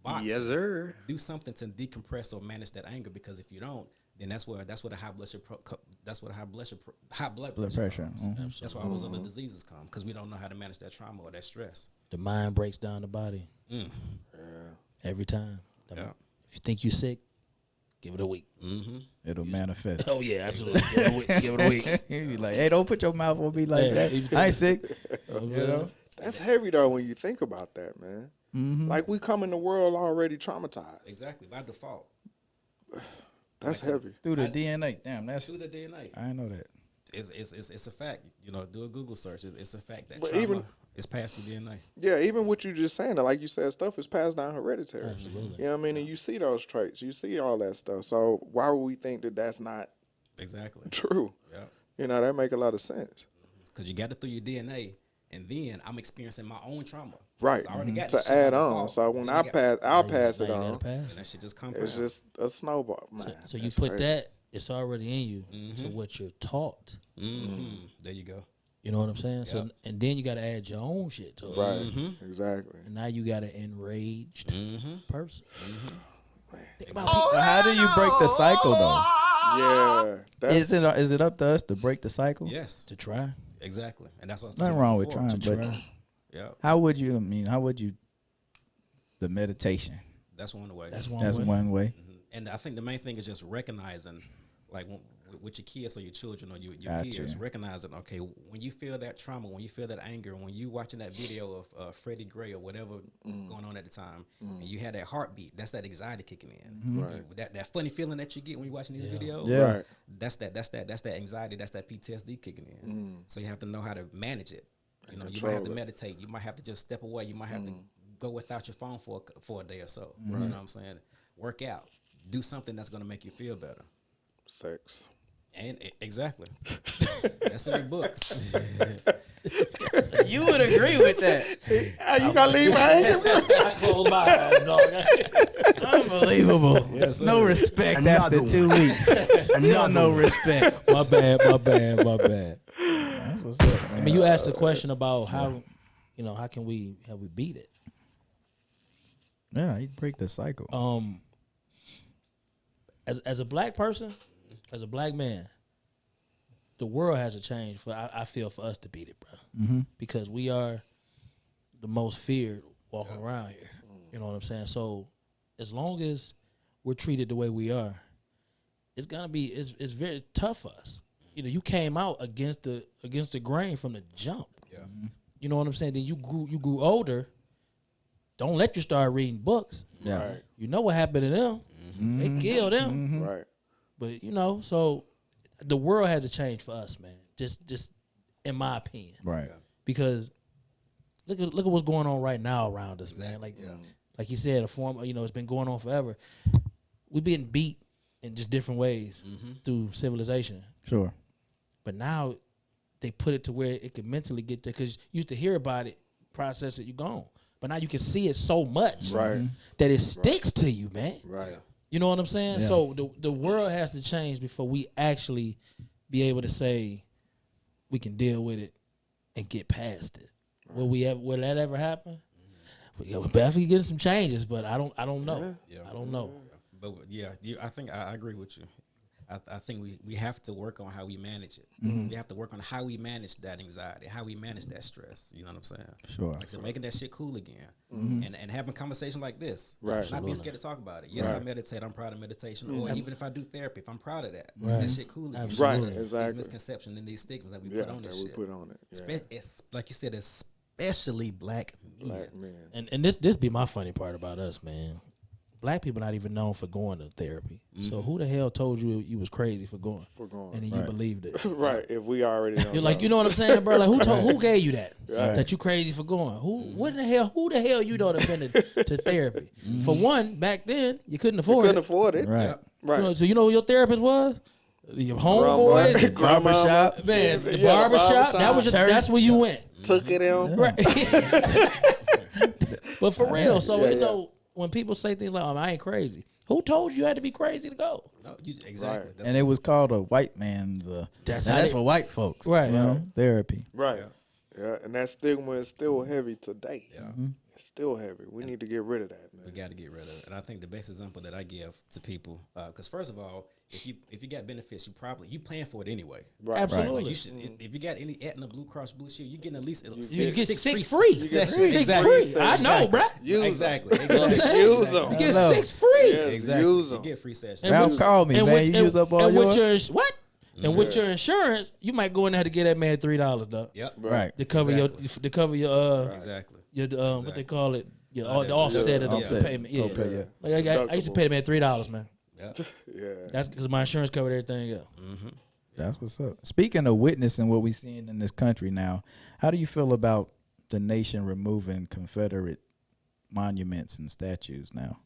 Boxing.
Yes, sir.
Do something to decompress or manage that anger, because if you don't, then that's where the high blood pressure comes. That's why all those other diseases come, because we don't know how to manage that trauma or that stress.
The mind breaks down the body every time.
Yeah.
If you think you're sick, give it a week.
It'll manifest.
Oh yeah, absolutely. Give it a week.
You be like, hey, don't put your mouth on me like that. I ain't sick. You know?
That's heavy though when you think about that, man. Like we come in the world already traumatized.
Exactly, by default.
That's heavy.
Through the DNA. Damn, that's.
Through the DNA.
I didn't know that.
It's a fact. Do a Google search. It's a fact that
But
trauma is passed through DNA.
Yeah, even what you just saying, like you said, stuff is passed down hereditary.
Absolutely.
You know what I mean? And you see those traits, you see all that stuff. So why would we think that that's not
Exactly.
true?
Yeah.
That make a lot of sense.
Because you got it through your DNA, and then I'm experiencing my own trauma.
Right.
So I already got
To
this shit by
add on.
default.
So when
Then
I
you
pass, I'll
Now
pass
you
it
gotta
on.
pass.
and that shit just comes.
It's just a snowball, man.
So you
That's
put
crazy.
that, it's already in you to what you're taught.
There you go.
You know what I'm saying? So and then you got to add your own shit to it.
Right. Exactly.
And now you got an enraged person. Think about
But how do you break the cycle though?
Yeah. That's,
Is it up to us to break the cycle?
Yes,
to try.
exactly. And that's what I was
Nothing
talking
wrong
about
with
before.
trying, but
Yeah,
how would you the meditation?
that's one way.
That's one
That's
way.
one way.
And I think the main thing is just recognizing, like with your kids or your children or your
Gotcha.
peers, recognizing, okay, when you feel that trauma, when you feel that anger, when you watching that video of Freddie Gray or whatever going on at the time, and you had that heartbeat, that's that anxiety kicking in.
Right.
That funny feeling that you get when you're watching these videos.
Yeah.
Right.
That's that anxiety, that's that PTSD kicking in. So you have to know how to manage it. You might have
control
to
it.
meditate. You might have to just step away. You might have to go without your phone for a day or so. You know what I'm saying? Work out. Do something that's going to make you feel better.
Sex.
And exactly. That's in the books.
You would agree with that.
You gonna leave my anger?
I close my eyes, dog.
Unbelievable. No respect after 2 weeks. Still no respect.
My bad.
That's what's up, man.
I mean, you asked a question about how, how can we beat it?
Yeah, he break the cycle.
As a black person, as a black man, the world has to change I feel for us to beat it, bro. Because we are the most feared walking around here. You know what I'm saying? So as long as we're treated the way we are, it's very tough for us. You came out against the grain from the jump.
Yeah.
You know what I'm saying? Then you grew older. Don't let you start reading books.
Yeah.
Right.
You know what happened to them. They killed them.
Right.
But so the world has to change for us, man. Just in my opinion.
Right.
Because look at what's going on right now around us, man. Like you said, it's been going on forever. We're being beat in just different ways through civilization.
Sure.
But now they put it to where it can mentally get there, because you used to hear about it, process it, you gone. But now you can see it so much that it sticks to you, man.
Right.
You know what I'm saying?
Yeah.
So the world has to change before we actually be able to say we can deal with it and get past it. Right. Will that ever happen? We're definitely getting some changes, but I don't know.
Yeah.
I don't know.
But I think I agree with you. I think we have to work on how we manage it. We have to work on how we manage that anxiety, how we manage that stress. You know what I'm saying?
Sure.
Like, so making that shit cool again, and having conversations like this.
Right.
Not being scared to talk about it. Yes, I meditate. I'm proud of meditation. Or even if I do therapy, if I'm proud of that, making that shit cool again.
Right.
Absolutely.
Exactly.
These misconceptions and these stigmas that we put on this shit.
We put on it. Yeah.
It's like you said, especially black men.
Black man.
And this be my funny part about us, man. Black people not even known for going to therapy. So who the hell told you you was crazy for going? And then you believed it.
Right. If we already don't
You're like,
know.
you know what I'm saying, bro? Like, who gave you that? That you crazy for going? Who the hell you don't have been to therapy? For one, back then you couldn't afford
couldn't
it.
afford it.
Right.
Right.
So you know who your therapist was? Your homeboy,
Grandma,
Barbershop.
man, the
Yeah,
barbershop. That was that's where you went.
Took it in.
Right. But for real, so
Yeah.
when people say things like, I ain't crazy, who told you had to be crazy to go?
No, exactly.
Right.
That's
And it was called a white man's.
That's
and
how
that's
they-
for white folks.
Right.
You know, therapy.
Right. Yeah. And that stigma is still heavy today.
Yeah.
It's still heavy. We need to get rid of that, man.
We got to get rid of it. And I think the best example that I give to people, because first of all, if you got benefits, you plan for it anyway.
Right.
Absolutely.
Like you should, if you got any Aetna, Blue Cross Blue Shield, you're getting at least
You get six
free.
free.
You get
sessions.
six
Exactly.
free.
I know,
Exactly.
bruh.
Use 'em.
Exactly.
You know what I'm
Exactly.
saying?
Use
Exactly.
them.
You get
Hello.
6 free.
Yes,
Exactly.
use
You
'em.
get free sessions.
Now call me, man. You use up all
and
yours.
with your what? And with your insurance, you might go in there to get that man $3, though.
Yep.
Right.
To cover your
Exactly.
what they call it, the offset of the
Offset.
payment. Yeah.
Okay, yeah.
Like I used to pay the man $3, man.
Yep.
Yeah.
That's because my insurance covered everything else.
That's what's up. Speaking of witnessing what we're seeing in this country now, how do you feel about the nation removing Confederate monuments and statues now?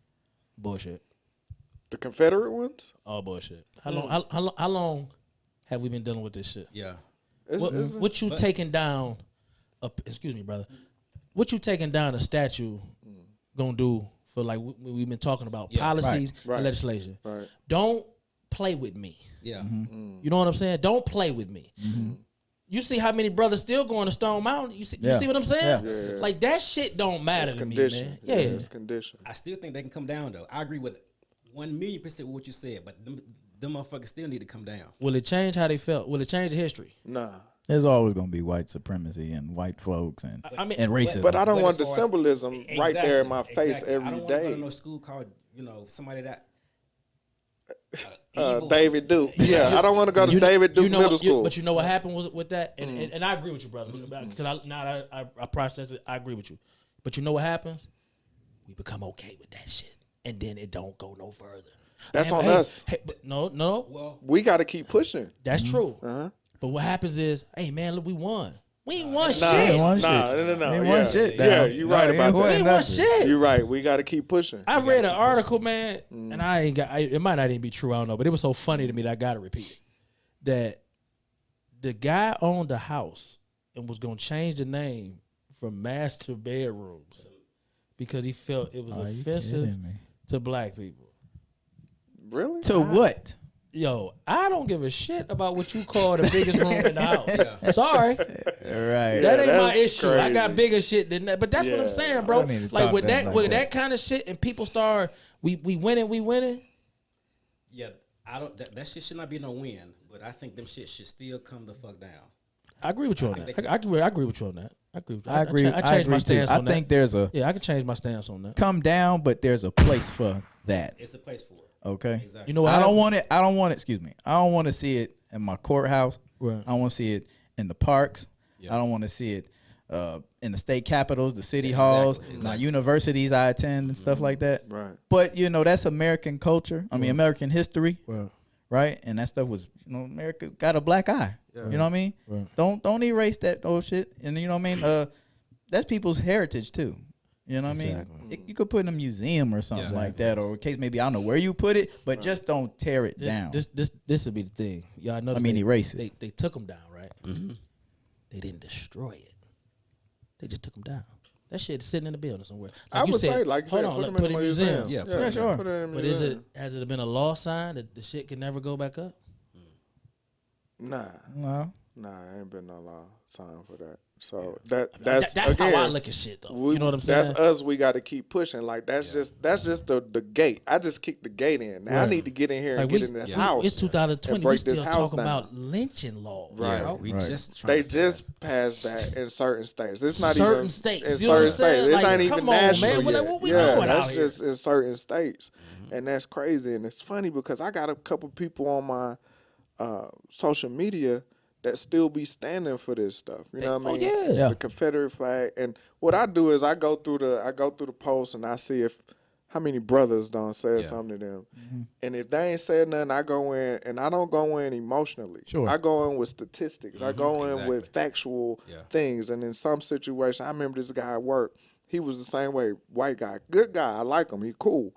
Bullshit.
The Confederate ones?
All bullshit. How long have we been dealing with this shit?
Yeah.
What you taking down? Excuse me, brother. What you taking down a statue gonna do for, like we've been talking about policies
Right.
and legislation?
Right.
Don't play with me.
Yeah.
You know what I'm saying? Don't play with me. You see how many brothers still going to Stone Mountain? You see what I'm saying?
Yeah.
Like that shit don't matter
It's
to me,
condition.
man.
Yeah,
Yeah.
it's condition.
I still think they can come down though. I agree with 1,000,000% with what you said, but them motherfuckers still need to come down.
Will it change how they felt? Will it change the history?
Nah.
There's always going to be white supremacy and white folks and
I mean,
racism.
But I don't
But
want
as
the
far as-
symbolism right there in my face
exactly. I
every
don't want to go
day.
to no school called, somebody that evil
David Duke. Yeah, I don't want to go to David Duke Middle School.
But you know what happened was with that, and I agree with you, brother. Because I process it. I agree with you. But you know what happens? We become okay with that shit, and then it don't go no further.
That's
Man,
on
hey,
us.
Hey, but no,
Well,
We got to keep pushing.
that's true.
Uh-huh.
But what happens is, hey man, look, we won. We ain't won
Nah,
shit.
ain't won
nah,
shit.
no.
Ain't
Yeah,
one shit
yeah,
down.
you're
No,
right
ain't
about
one
that.
We ain't won
nothing.
shit.
You're right. We got to keep pushing.
I read an article, man, and I ain't got. It might not even be true. I don't know, but it was so funny to me that I got to repeat it. That the guy owned a house and was gonna change the name from master bedrooms because he felt it was
Are you
offensive
kidding me?
to black people.
Really?
To what?
Yo, I don't give a shit about what you call the biggest room in the house. Yeah. Sorry.
Right.
That ain't my
that's
issue. I
crazy.
got bigger shit than that. But that's what I'm saying, bro.
I didn't even
Like
thought
with
that
that,
like that.
that kind of shit, and people start, we winning.
Yeah, I don't. That shit should not be no win. But I think them shit should still come the fuck down.
I agree with you on that. I agree with you on that. I agree.
I agree.
I changed my stance
too.
on
I think
that.
there's a
Yeah, I can change my stance on that.
come down, but there's a place for that.
It's a place for it.
Okay.
Exactly.
You know what?
I don't want it. I don't want it. Excuse me. I don't want to see it in my courthouse.
Right.
I don't want to see it in the parks.
Yeah.
I don't want to see it in the state capitals, the city
Yeah,
halls,
exactly.
my universities I attend and stuff like that.
Right.
But you know, that's American culture. I mean, American history,
Right.
right? And that stuff was, you know, America got a black eye.
Yeah.
You know what I mean?
Right.
Don't erase that old shit. And you know what I mean? That's people's heritage too. You know what I
Exactly.
mean? You could put it in a museum or something
Yeah.
like that, or in case maybe I don't know where you put it, but just don't tear it down.
This would be the thing. Y'all know.
I mean, erase it.
They took them down, right?
Mm-hmm.
They didn't destroy it. They just took them down. That shit is sitting in the building somewhere.
I would say, like you said,
hold on,
put
put
them
it
in
in
a museum.
Yeah,
Yeah, sure.
Put it in a
But
museum.
has it been a law sign that the shit can never go back up?
Nah,
No.
ain't been no law sign for that. So that's
That's
again,
how I look at shit, though. You know what I'm saying?
That's us. We got to keep pushing. Like that's just the gate. I just kicked the gate in. Now I
Right.
need to get in here and
Like
get in this house.
It's 2020.
and
We
break this
still
house
talking
down.
about lynching law,
Right.
bro.
We
Right.
just trying
They
to
just passed that in certain states. It's not
Certain
even
states.
In
You know what
certain
I'm saying?
states. It's
Like,
not even
come on,
national
man.
yet.
What we
yeah,
doing
that's
out here?
just in certain states, and that's crazy. And it's funny because I got a couple people on my social media that still be standing for this stuff. You know what I mean?
yeah.
The Confederate flag. And what I do is I go through the post and I see how many brothers done said something to them. And if they ain't said nothing, I go in and I don't go in emotionally.
Sure.
I go in with statistics. I go in with
Exactly.
factual things. And in some situations, I remember this guy at work. He was the same way, white guy, good guy. I like him. He cool.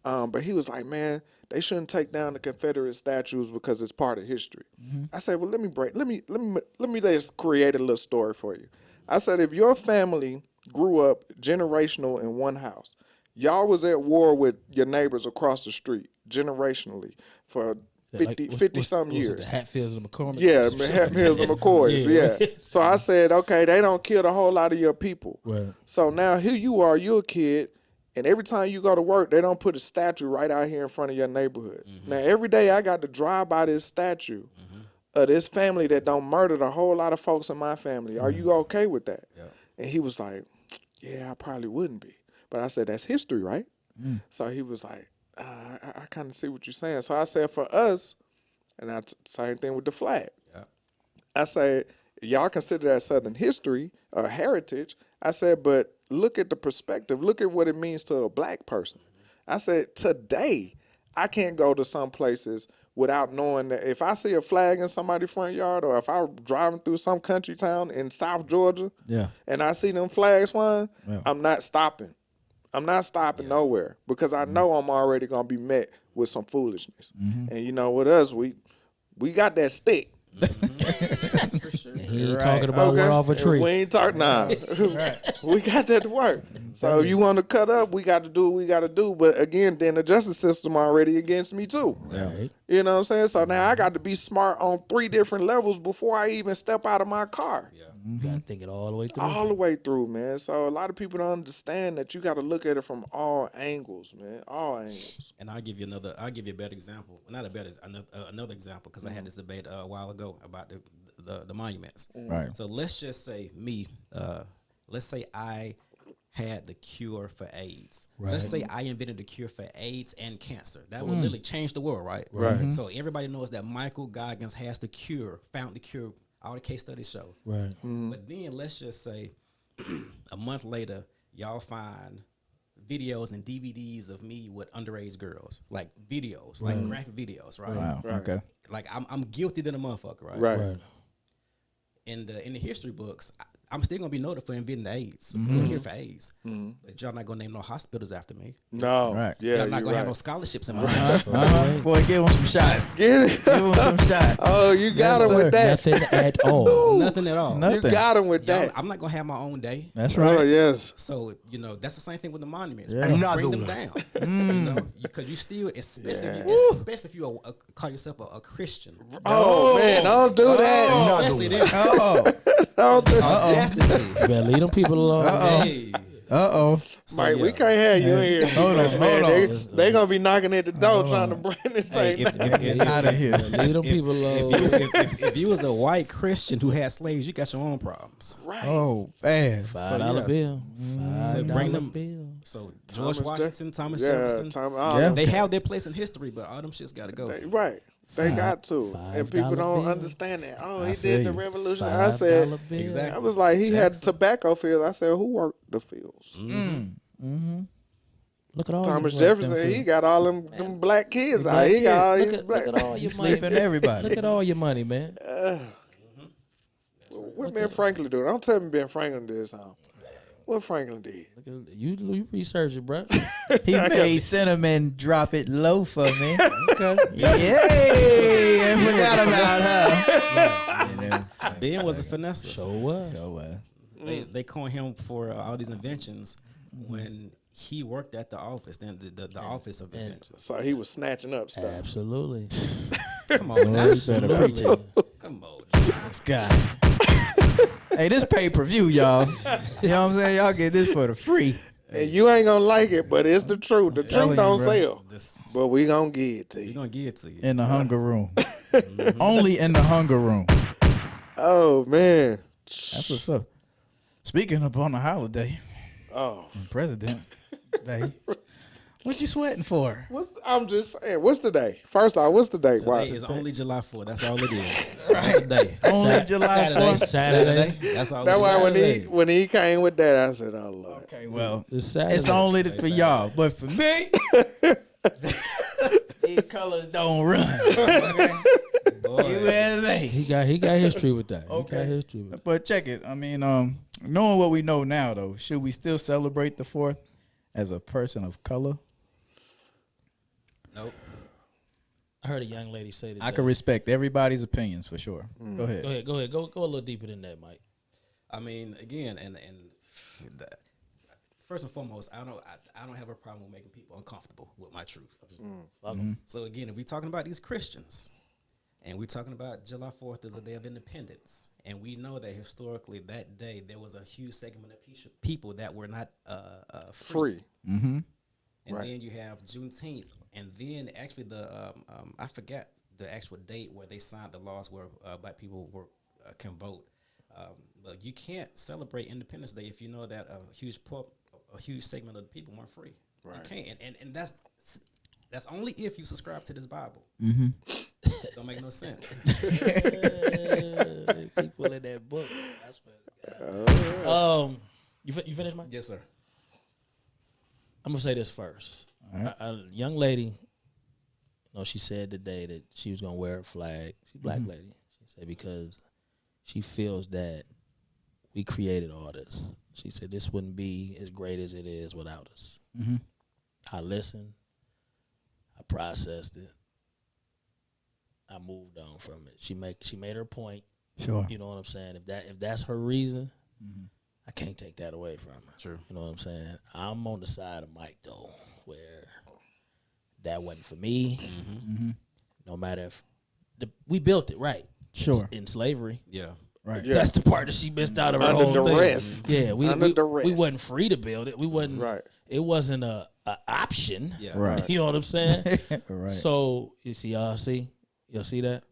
But he was like, man, they shouldn't take down the Confederate statues because it's part of history. I said, well, let me just create a little story for you. I said, if your family grew up generational in one house, y'all was at war with your neighbors across the street generationally for 50 something years.
The Hatfields and McCormick.
Yeah, Hatfields and McCoys. Yeah. So I said, okay, they don't kill a whole lot of your people.
Right.
So now here you are, you're a kid, and every time you go to work, they don't put a statue right out here in front of your neighborhood. Now every day I got to drive by this statue of this family that don't murdered a whole lot of folks in my family. Are you okay with that?
Yeah.
And he was like, yeah, I probably wouldn't be. But I said, that's history, right? So he was like, I kind of see what you're saying. So I said, for us, and same thing with the flag.
Yeah.
I said, y'all consider that Southern history or heritage. I said, but look at the perspective. Look at what it means to a black person. I said, today, I can't go to some places without knowing that if I see a flag in somebody's front yard or if I'm driving through some country town in South Georgia and I see them flags flying, I'm not stopping. I'm not stopping nowhere because I know I'm already going to be met with some foolishness. And you know, with us, we got that stick.
That's for sure.
He ain't talking about one off a tree.
We ain't talking We got that to work. So if you want to cut up, we got to do what we got to do. But again, then the justice system already against me too.
Right.
You know what I'm saying? So now I got to be smart on 3 different levels before I even step out of my car.
Yeah.
You gotta think it all the way through.
All the way through, man. So a lot of people don't understand that you got to look at it from all angles, man. All angles.
And I'll give you a better example. Not a better, another example, because I had this debate a while ago about the monuments.
Right.
So let's just say let's say I had the cure for AIDS.
Right.
Let's say I invented the cure for AIDS and cancer. That would literally change the world, right?
Right.
So everybody knows that Michael Goggans has the cure, found the cure. All the case studies show.
Right.
But then let's just say a month later, y'all find videos and DVDs of me with underage girls, like videos, like graphic videos, right?
Wow.
Right.
Okay.
Like I'm guilty than a motherfucker, right?
Right.
Right.
In the history books, I'm still gonna be noted for inventing the AIDS. I'm here for AIDS, but y'all not gonna name no hospitals after me.
No,
Right.
yeah,
Y'all not gonna have no
right.
scholarships in my life.
Boy, give him some shots.
Get it?
Give him some shots.
Oh, you got him
sir.
with that.
Nothing at all.
Nothing at all.
No.
You got him with
Y'all,
that.
I'm not gonna have my own day.
That's
Oh
right.
yes.
So that's the same thing with the monuments.
Yeah.
Bring them down. Because you still, especially if you call yourself a Christian.
Oh man, don't do that.
Especially then.
Don't do that.
Audacity.
You better leave them people alone.
Hey.
So,
Mike, we can't have you in here.
Hold on,
Man,
hold on.
They gonna be knocking at the door trying to bring this
Hey,
thing.
Get out of here.
Leave them people alone.
If you was a white Christian who had slaves, you got your own problems.
Right.
Oh, man.
$5 bill.
So bring them.
bill.
So George
Thomas
Washington, Thomas
Yeah,
Jefferson,
Yeah.
they have their place in history, but all them shits got to go.
Right. They got to. And people
$5
don't
bill.
understand that. Oh,
I
he
feel
did the
you.
revolution. I said,
$5 bill.
Exactly.
I was like, he had
Jackson.
tobacco fields. I said, who worked the fields?
Look at all
Thomas
your work,
Jefferson,
them
he got all them black kids out.
black
He got all
Look
his
at,
black.
look at all your money.
Sleeping everybody.
Look at all your money, man.
What Ben Franklin do? Don't tell me Ben Franklin did something. What Franklin did?
Look at, you research it, bro.
He made cinnamon drop it low for me.
Okay.
Yay! I forgot about her. You know,
Ben was a finesse.
So what?
so,
They call him for all these inventions when he worked at the office, then the office of inventions.
So he was snatching up stuff.
Absolutely.
Come on, now.
you better preach it.
Come on.
This guy. Hey, this pay-per-view, y'all. You know what I'm saying? Y'all get this for the free.
And you ain't gonna like it, but it's the truth. The
telling
truth
you,
don't
bro.
sell.
This,
But we gonna give it to
we're
you.
gonna give it to you.
In the hunger room. Only in the hunger room.
Oh man.
That's what's up. Speaking up on the holiday,
Oh.
President's Day, what you sweating for?
I'm just saying, what's the day? First off, what's the day?
Today is only July 4th. That's all it is.
Right.
Today.
Only July 4th?
Saturday.
That's all.
That's
it
why
is.
when he came with that, I said, "Oh Lord."
Okay, well,
It's Saturday.
it's only for y'all, but for me, these colors don't run. USA.
He got history with that.
Okay.
He got history with that.
But check it. I mean, knowing what we know now, though, should we still celebrate the 4th as a person of color?
Nope.
I heard a young lady say that.
I can respect everybody's opinions for sure. Go ahead.
Go ahead. Go a little deeper than that, Mike.
I mean, again, and first and foremost, I don't have a problem with making people uncomfortable with my truth. So again, if we're talking about these Christians, and we're talking about July 4th as a day of independence, and we know that historically that day there was a huge segment of people that were not free.
Mm-hmm.
And
Right.
then you have Juneteenth, and then actually I forget the actual date where they signed the laws where black people can vote. But you can't celebrate Independence Day if you know that a huge segment of the people weren't free.
Right.
You can't, and that's only if you subscribe to this Bible.
Mm-hmm.
Don't make no sense.
People in that book. That's what. You finished, Mike?
Yes, sir.
I'm gonna say this first.
All right.
A young lady, you know, she said today that she was gonna wear a flag. She's a black lady. She said because she feels that we created all this. She said this wouldn't be as great as it is without us.
Mm-hmm.
I listened. I processed it. I moved on from it. She made her point.
Sure.
You know what I'm saying? If that's her reason, I can't take that away from her.
True.
You know what I'm saying? I'm on the side of Mike though, where that wasn't for me.
Mm-hmm.
No matter if we built it right.
Sure.
In slavery.
Yeah.
Right.
Yeah.
That's the part that she missed out of her
Under
whole
duress.
thing. Yeah, we
Under duress.
we wasn't free to build it. We wasn't.
Right.
It wasn't a option.
Yeah.
Right.
You know what I'm saying?
Right.
So you see, y'all see that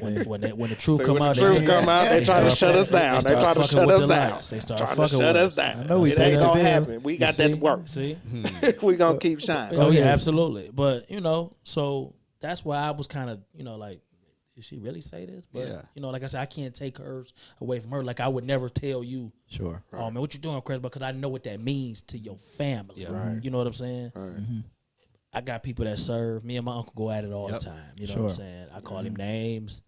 when the truth
See,
come
when
out,
the truth come out, they trying to shut us down. They try to shut us down.
They start
Trying to
fucking
shut
with
us down.
I know we
It
pay
ain't
the
gonna
bill.
happen. We got that work.
See?
We gonna keep shining.
Oh yeah,
yeah.
absolutely. But you know, so that's why I was kind of, you know, like, did she really say this? But
Yeah.
you know, like I said, I can't take hers away from her. Like I would never tell you,
Sure.
oh man, what you doing, Chris? Because I know what that means to your family.
Yeah.
Right.
You know what I'm saying?
Right.
I got people that serve. Me and my uncle go at it all the time. You know what I'm
Sure.
saying? I call him names.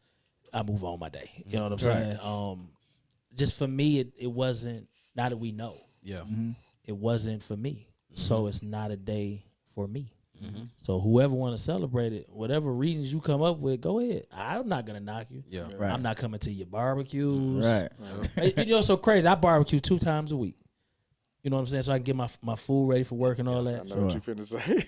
I move on my day. You know what I'm saying? just for me, it wasn't. Now that we know,
Yeah.
it wasn't for me. So it's not a day for me.
Mm-hmm.
So whoever want to celebrate it, whatever reasons you come up with, go ahead. I'm not gonna knock you.
Yeah.
Right.
I'm not coming to your barbecues.
Right.
You know, it's so crazy. I barbecue 2 times a week. You know what I'm saying? So I can get my food ready for work and all
I
that.
know what you finna say.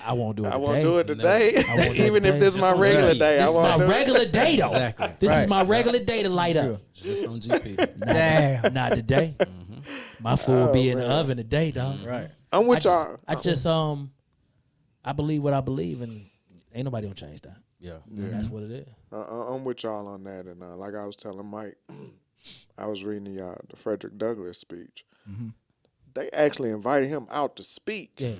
I won't do it
I
today.
won't do it today.
I won't do it
Even if
today.
this is my
Just on
regular
GP.
day, I
This is
won't
my
do it.
regular day, though.
Exactly.
This
Right.
is my regular day to light up.
Just on GP.
Damn.
Not today. My food will be in the oven today, dog.
Right.
I'm with y'all.
I just I believe what I believe, and ain't nobody gonna change that.
Yeah.
That's what it is.
I'm with y'all on that. And like I was telling Mike, I was reading the Frederick Douglass speech. They actually invited him out to speak
Yeah.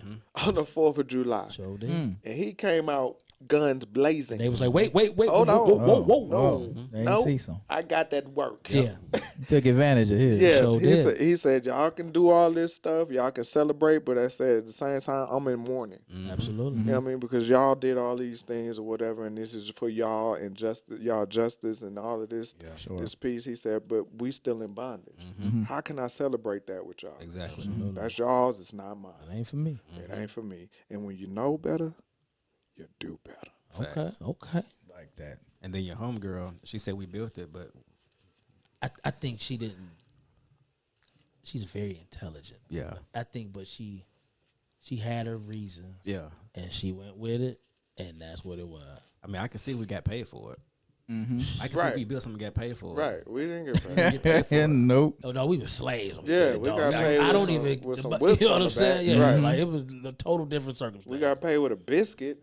on the 4th of July.
So did.
And he came out guns blazing.
They was like, wait,
Hold
whoa,
on.
whoa, whoa.
No,
They
no,
see some.
I got that work.
Yeah.
He took advantage of his.
Yes,
Sure did.
he said y'all can do all this stuff, y'all can celebrate, but I said at the same time I'm in mourning.
Absolutely.
You know what I mean? Because y'all did all these things or whatever, and this is for y'all and justice and all of this
Sure.
this piece. He said, but we still in bondage. How can I celebrate that with y'all?
Exactly.
That's y'all's. It's not mine.
It ain't for me.
It ain't for me. And when you know better, you do better.
Facts.
Okay.
Like that.
And then your homegirl, she said we built it, but
I think she didn't. She's very intelligent.
yeah.
I think, but she had her reasons.
Yeah.
And she went with it, and that's what it was.
I mean, I can see we got paid for it.
Mm-hmm.
I can
Right.
see we built something and got paid for it.
Right. We didn't get paid.
Nope.
Oh no, we were slaves. on the
Yeah,
day,
we
dog.
got paid
I
with
don't
some-
even.
with some
but-
whips
you know
on
what I'm
the back.
saying? Yeah,
Right.
like it was a total different circumstance.
We got paid with a biscuit.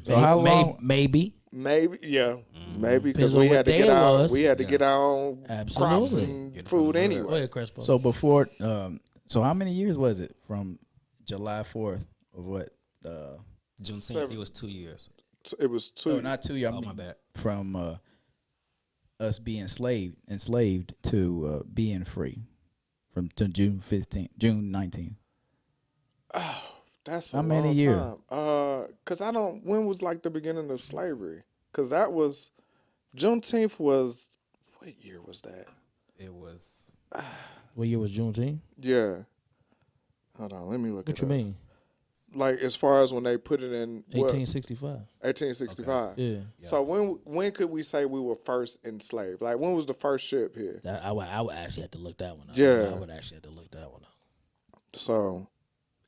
So how long?
Maybe.
Maybe, yeah, maybe because
Depends on
we
what
had to
day
get
it
our
was.
get our own crops
Absolutely.
and
Get it from
food
the hood.
Go
anyway.
ahead, Crespo.
So before, so how many years was it from July 4th of what?
Juneteenth, it was 2 years.
It was two.
No, not 2 years.
Oh, my bad.
From us being enslaved to being free, from to June 15th, June 19th.
That's
How
a
many
long
years?
time. Cause I don't. When was like the beginning of slavery? Cause that was Juneteenth was. What year was that?
It was
What year was Juneteenth?
Yeah. Hold on, let me look.
What
it
you
up.
mean?
Like as far as when they put it in what,
1865.
1865.
Yeah.
So when could we say we were first enslaved? Like when was the first ship here?
That, I would actually have to look that one up.
Yeah.
I would actually have to look that one up.
So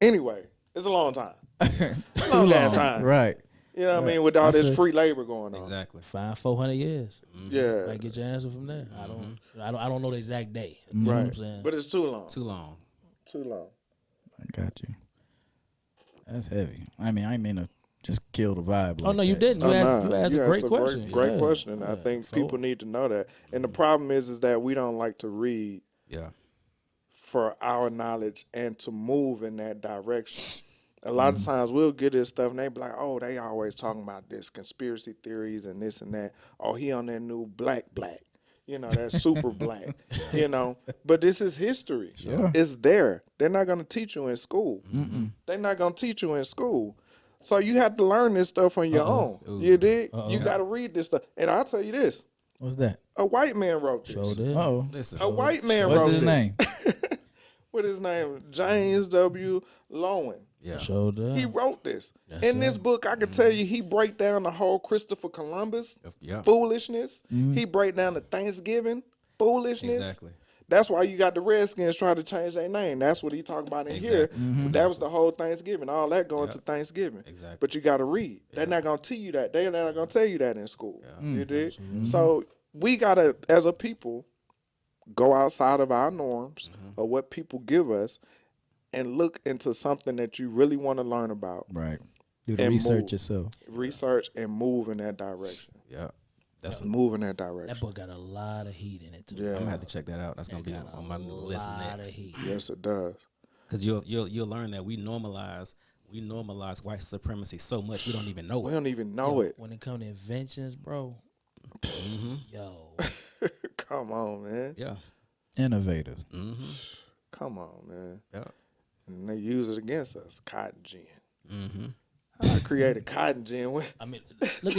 anyway, it's a long time.
Too
Long
long.
ass time.
Right.
You know what I
Right.
mean? With all
I
this
feel-
free labor going on.
exactly.
400 years.
Yeah.
Might get your answer from there. I don't know the exact day. You
Mm-hmm.
know what I'm
Right.
saying?
But it's too long.
Too long.
Too long.
I got you. That's heavy. I mean, I mean to just kill the vibe.
Oh
like
no, you
that.
didn't. You asked a great
a
question.
Great
Yeah.
question. And I
Yeah.
think
So-
people need to know that. And the problem is that we don't like to read
Yeah.
for our knowledge and to move in that direction. A lot of times we'll get this stuff and they be like, oh, they always talking about this conspiracy theories and this and that. Oh, he on that new black. You know, that super black. You know, but this is history.
Sure.
It's there. They're not going to teach you in school. They're not going to teach you in school. So you have to learn this stuff on your own.
Ooh.
You dig? You got to read this stuff. And I'll tell you this.
What's that?
A white man wrote this.
So did.
Oh,
Listen.
A white man
what's
wrote
his
this.
name?
What his name? James W. Lowen.
Yeah.
So did.
He wrote this.
Yes,
In
sir.
this book, I can tell you he break down the whole Christopher Columbus
Yeah.
foolishness. He break down the Thanksgiving foolishness.
Exactly.
That's why you got the Redskins trying to change their name. That's what he talked about in here.
Exactly.
That was the whole Thanksgiving. All that going to Thanksgiving.
Exactly.
But you got to read. They're not going to tell you that. They're not going to tell you that in school. You dig? So we got to, as a people, go outside of our norms of what people give us and look into something that you really want to learn about.
right. Do the
And
research
move.
yourself.
Research and move in that direction.
Yeah. That's.
Move in that
That
direction.
book got a lot of heat in it too.
Yeah.
I'm gonna have to check that out. That's gonna be
Got
on my
a
list
lot of
next.
heat.
Yes, it does.
Because you'll learn that we normalize white supremacy so much we don't even know
We
it.
don't even know it.
When it comes to inventions, bro. Yo.
Come on, man.
Yeah.
Innovators.
Mm-hmm.
Come on, man.
Yeah.
And they use it against us. Cotton gin.
Mm-hmm.
I create a cotton gin.
I mean, look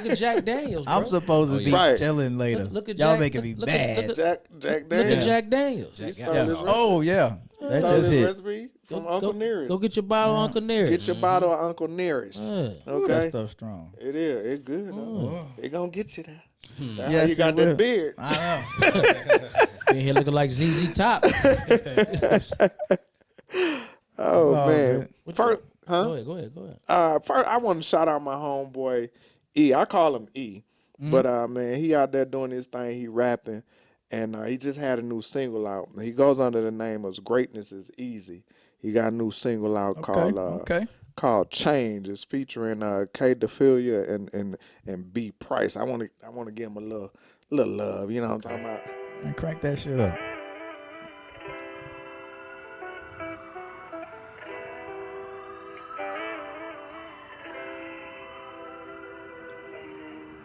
at Jack Daniels, bro.
I'm supposed to be
Right.
chilling later.
Look at
Y'all
Jack-
making me
look at-
mad.
Jack
Look
Daniels.
at Jack Daniels.
Jack
stole
Daniels.
his
Oh yeah, that
Stole
just
his
hit.
recipe from Uncle Nearest.
Go get your bottle, of Uncle Nearest.
Get your bottle of Uncle Nearest.
Yeah.
Ooh, that
Okay,
stuff strong.
it is. It's good. Though. It gonna get you there. That's how
Yes,
you got
it will.
that beard.
I know.
In here looking like ZZ Top.
Oh
all
man.
good.
First, huh?
Go ahead.
First, I want to shout out my homeboy E. I call him E, but man, he out there doing his thing. He rapping, and he just had a new single out. He goes under the name of "Greatness Is Easy." He got a new single out called "Change." It's featuring K. Defilia and B. Price. I want to give him a little love. You know what I'm talking about?
And crank that shit up.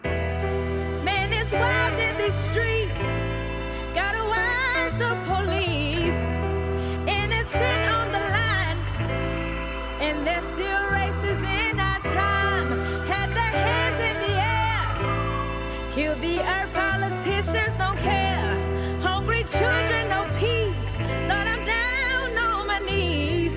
Man, it's wild in these streets. Gotta watch the police. Innocent on the line. And there's still races in our time. Have their hands in the air. Kill the earth, politicians don't care. Hungry children, no peace. Lord, I'm down on my knees.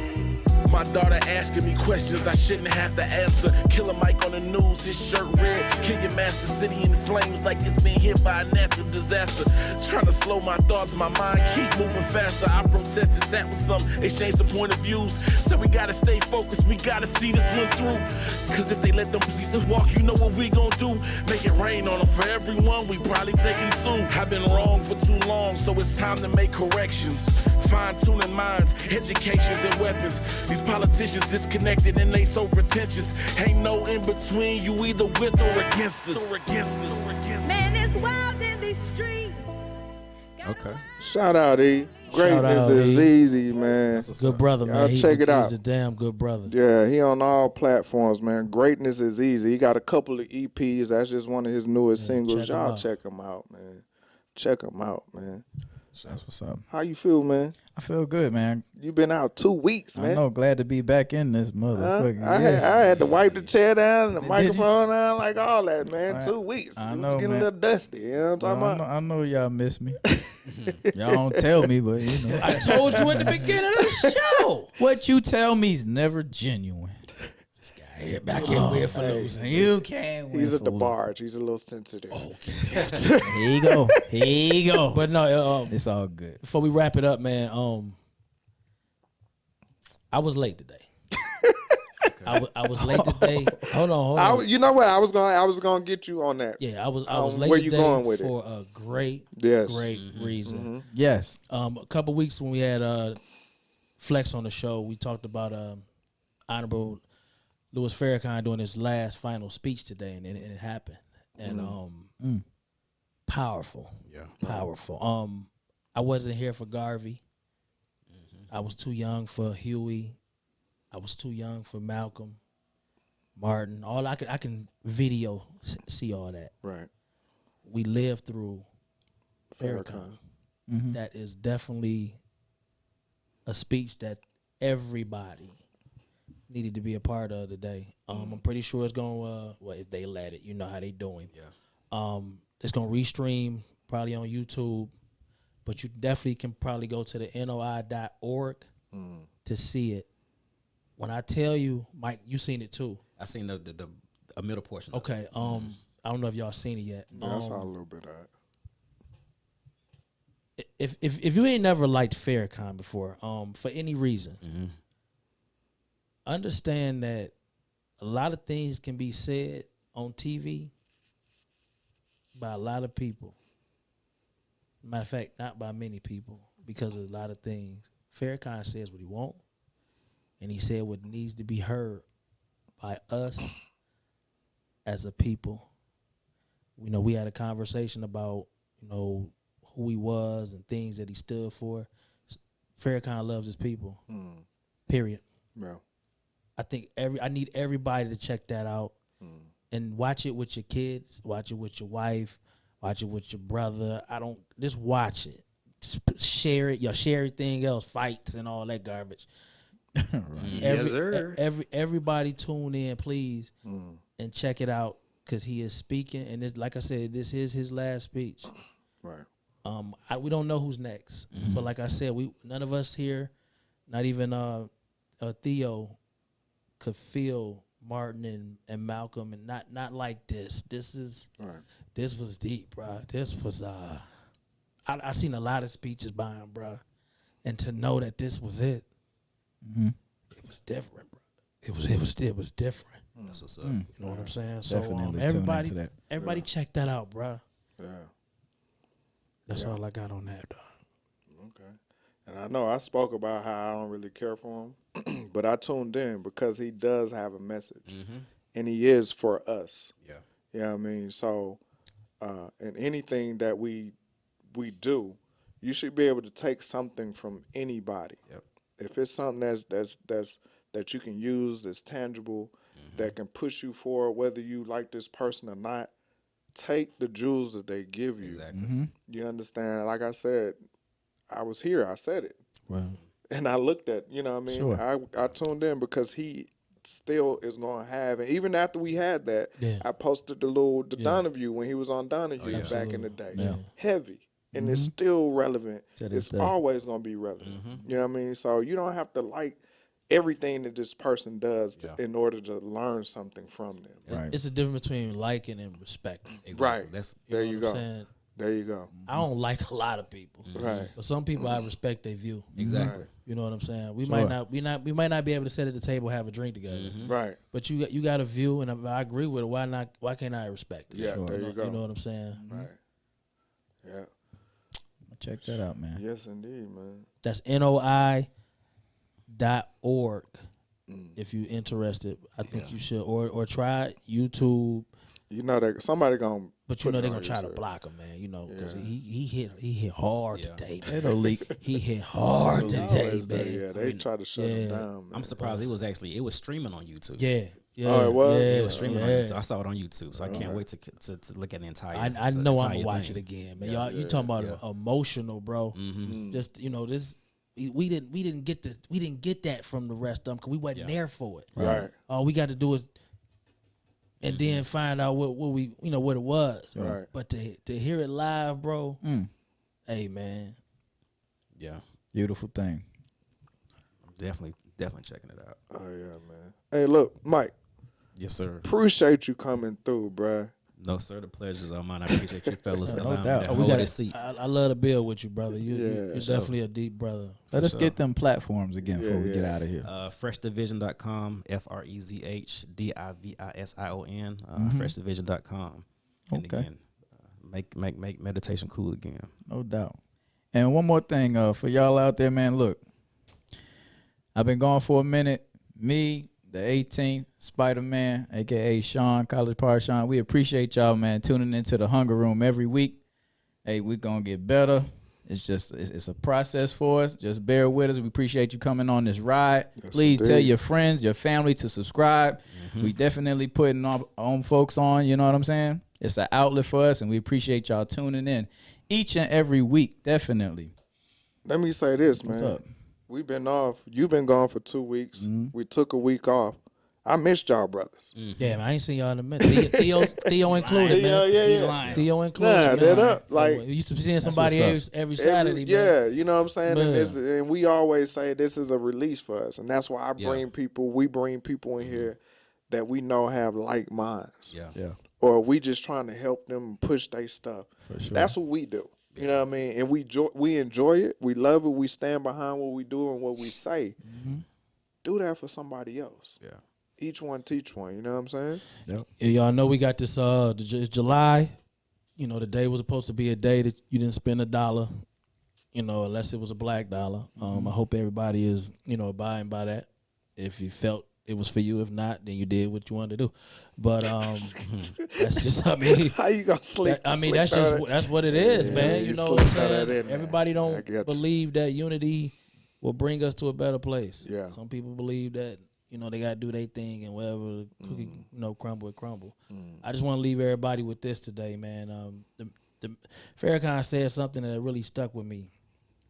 My daughter asking me questions I shouldn't have to answer. Killer Mike on the news, his shirt red. Kill your master city in flames like it's been hit by a natural disaster. Trying to slow my thoughts, my mind keep moving faster. I protested, sat with some, exchanged some point of views. So we gotta stay focused, we gotta see this one through. Cause if they let them beasts walk, you know what we gon' do. Make it rain on them for everyone, we probably taking two. I've been wrong for too long, so it's time to make corrections. Fine-tuning minds, educations and weapons. These politicians disconnected and they so pretentious. Ain't no in between, you either with or against us.
Man, it's wild in these streets.
Okay.
Shout out E. Greatness
out,
is
E.
easy, man.
Good brother, man.
Y'all check it out.
He's a damn good brother.
Yeah, he on all platforms, man. Greatness is easy. He got a couple of EPs. That's just one of his newest singles.
check 'em
Y'all
out.
check him out, man. Check him out, man.
That's what's up.
How you feel, man?
I feel good, man.
You been out 2 weeks, man.
I know. Glad to be back in this
Huh?
motherfucker.
I had to wipe the chair down, the
you?
microphone down, like all that, man.
I-
2 weeks.
I
It
know,
was getting
man.
a little dusty. You know what I'm talking about?
I know y'all miss me. Y'all don't tell me, but you know.
I told you at the beginning of the show.
What you tell me is never genuine.
Hey, back here with for losing.
You can't win.
He's at the
for
barge. He's a little sensitive.
it. Here you go. Here you go.
But no,
It's all good.
before we wrap it up, man, I was late today. I was late today. Hold on.
You know what? I was gonna get you on that.
Yeah, I was late
where
today
you going with it?
for a great
Yes.
reason.
Yes.
A couple weeks when we had Flex on the show, we talked about Honorable Louis Farrakhan doing his last final speech today, and it happened. And powerful.
Yeah.
Powerful. I wasn't here for Garvey. I was too young for Huey. I was too young for Malcolm, Martin. All I can video see all that.
Right.
We lived through Farrakhan.
Farrakhan.
That is definitely a speech that everybody needed to be a part of today. I'm pretty sure it's going well, if they let it, you know how they doing.
Yeah.
It's going to restream probably on YouTube, but you definitely can probably go to the noi.org to see it. When I tell you, Mike, you seen it too.
I seen the a middle portion. Of
Okay. I don't know if y'all seen it yet.
Yeah, I saw a little bit of it.
If you ain't never liked Farrakhan before, for any reason, understand that a lot of things can be said on TV by a lot of people. Matter of fact, not by many people, because of a lot of things. Farrakhan says what he wants, and he said what needs to be heard by us as a people. You know, we had a conversation about, you know, who he was and things that he stood for. Farrakhan loves his people. Period.
Yeah.
I think I need everybody to check that out and watch it with your kids, watch it with your wife, watch it with your brother. Just watch it. Share it. Y'all share everything else, fights and all that garbage.
Yes, sir.
Everybody tune in, please, and check it out because he is speaking. And like I said, this is his last speech.
Right.
We don't know who's next, but like I said, none of us here, not even Theo, could feel Martin and Malcolm, and not like this. This was deep, bro. This was I seen a lot of speeches by him, bro, and to know that this was it, it was different, bro. It was different.
That's what's up.
You know what I'm saying?
Definitely
So
tune into that.
everybody check that out, bro.
Yeah.
That's all I got on that, dog.
Okay. And I know I spoke about how I don't really care for him, but I tuned in because he does have a message, and he is for us.
Yeah.
You know what I mean? So, and anything that we do, you should be able to take something from anybody.
Yep.
If it's something that you can use, that's tangible, that can push you forward, whether you like this person or not, take the jewels that they give you.
Exactly.
You understand? Like I said, I was here. I said it.
Well,
And I looked at, you know what I mean?
Sure.
I tuned in because he still is going to have, and even after we had that, I posted the Donahue when he was on Donahue back in the day.
Yeah.
Heavy. And it's still relevant.
To this
It's
day.
always going to be relevant. You know what I mean? So you don't have to like everything that this person does in order to learn something from them.
Right.
it's a difference between liking and respecting.
Exactly.
Right.
That's
There
know
you
what I'm
go.
saying?
There you go.
I don't like a lot of people,
Right.
but some people I respect their view.
exactly.
You know what I'm saying? We
Sure.
might not be able to sit at the table, have a drink together.
Right.
But you got a view, and if I agree with it, why can't I respect it?
Yeah,
Sure.
there you go.
You know what I'm saying?
Right. Yeah.
Check that out, man.
Yes, indeed, man.
That's NOI.org. If you're interested, I think you should, or try YouTube.
You know that somebody gonna.
But you
put
know
it
they're
on
gonna try to
yourself.
block him, man. You know, because
Yeah.
he hit hard
Yeah.
today. Man.
It'll leak.
He hit hard
They
today,
always do,
man.
yeah, they try to shut him
yeah.
down. Man.
I'm surprised it was streaming on YouTube.
Yeah, yeah.
Oh, it was?
Yeah,
It was streaming on
yeah.
YouTube. I saw it on YouTube, so I can't wait to look at the entire.
I
the
know I'm
entire
gonna watch
thing.
it again, man.
Yeah.
Y'all, you talking about emotional, bro? Just this, we didn't get that from the rest of them because we wasn't there for it.
Right.
All we got to do is, and then find out what we what it was.
Right.
But to hear it live, bro. Hey, man.
Yeah,
Beautiful thing.
I'm definitely checking it out.
Oh yeah, man. Hey, look, Mike.
Yes, sir.
Appreciate you coming through, bruh.
No, sir. The pleasure's all mine. I appreciate you fellas
No
allowing
doubt.
me to
Oh,
hold
gotta-
this seat.
I love to build with you, brother. You're
Yeah,
definitely a deep brother.
Let us
sure.
get them platforms again before we get
yeah.
out of here.
Freshdivision.com, FREZHDIVISION, freshdivision.com. And
Okay.
again, make meditation cool again.
No doubt. And one more thing for y'all out there, man. Look, I've been gone for a minute. Me, the 18th, Spider-Man, a.k.a. Sean, College Park Sean. We appreciate y'all, man, tuning into the Hunger Room every week. Hey, we're going to get better. It's a process for us. Just bear with us. We appreciate you coming on this ride.
Yes,
Please tell
indeed.
your friends, your family to subscribe. We definitely putting our own folks on, you know what I'm saying? It's an outlet for us, and we appreciate y'all tuning in each and every week, definitely.
Let me say this, man.
What's up?
We've been off. You've been gone for 2 weeks. We took a week off. I missed y'all brothers.
Yeah, man. I ain't seen y'all in a minute. Theo included, man.
Yeah.
Theo included.
Nah,
man.
that up. Like,
we used to be seeing somebody
what's
every Saturday, man.
yeah, you know what I'm saying? And,
Man.
and we always say this is a release for us. And that's why we bring people in here that we know have like minds.
Yeah.
Yeah,
Or we just trying to help them push their stuff.
for sure.
That's what we do. You know what I mean? And we enjoy it. We love it. We stand behind what we do and what we say. Do that for somebody else.
Yeah.
Each one teach one. You know what I'm saying?
Yeah, y'all know we got this. It's July. You know, the day was supposed to be a day that you didn't spend $1. You know, unless it was a black dollar. I hope everybody is abiding by that. If you felt it was for you, if not, then you did what you wanted to do. But that's just. I mean,
How you gonna sleep?
that's what it is, man.
you
You know what I'm
slipped all that
saying?
in there.
Everybody
I
don't
get you.
believe that unity will bring us to a better place.
Yeah.
Some people believe that they gotta do their thing and whatever the cookie crumble, it crumble. I just want to leave everybody with this today, man. The Farrakhan said something that really stuck with me,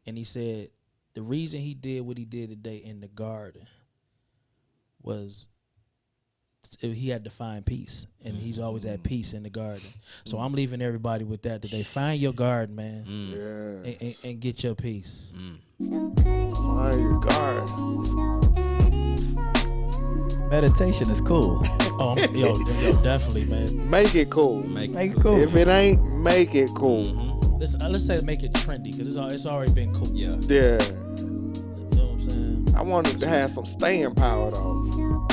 and he said the reason he did what he did today in the garden was he had to find peace, and he's always at peace in the garden. So I'm leaving everybody with that today. Find your garden, man, and get your peace.
Find your garden.
Meditation is cool.
Oh, yo, definitely, man.
Make it cool.
Make it cool.
If it ain't, make it cool.
Let's say make it trendy, because it's already been cool.
Yeah.
Yeah.
You know what I'm saying?
I wanted to have some staying power though.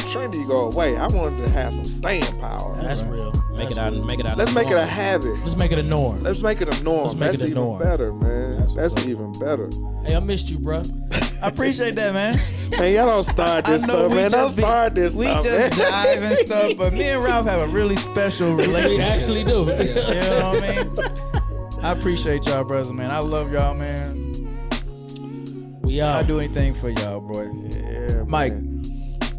Trendy go away. I wanted to have some staying power.
That's real.
Make it out.
Let's make it a habit.
Let's make it a norm.
Let's make it a norm.
Let's make
That's
it a
even
norm.
better, man. That's even better.
Hey, I missed you, bro.
I appreciate that, man.
Man, y'all don't start this
I know
stuff,
we
man. Don't
just
start this
We
stuff,
just
man.
jive and stuff, but me and Ralph have a really special
We
relationship.
actually do.
You know what I mean? I appreciate y'all, brothers, man. I love y'all, man.
We out.
I'll do anything for y'all, boy.
Yeah,
Mike,
man.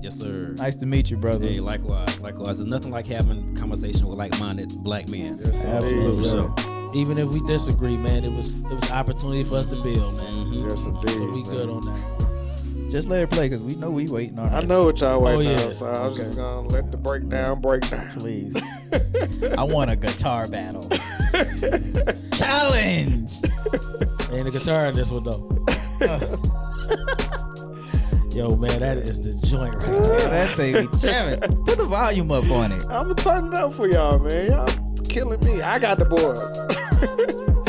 Yes, sir.
nice to meet you, brother.
Hey, likewise. There's nothing like having conversation with like-minded black men.
Yes,
Absolutely.
indeed.
So,
Even if we disagree, man, it was opportunity for us to build, man.
Yes, indeed.
So we
man.
good on that.
Just let it play, because we know we waiting on
I
it.
know what y'all waiting
yeah.
on, so I'm just gonna let the breakdown break down.
Please. I want a guitar battle. Challenge.
Ain't a guitar in this one though. Yo, man, that is the joint right there.
Yeah, that thing be jamming. Put the volume up on it.
I'm gonna turn it up for y'all, man. Y'all killing me. I got the boys.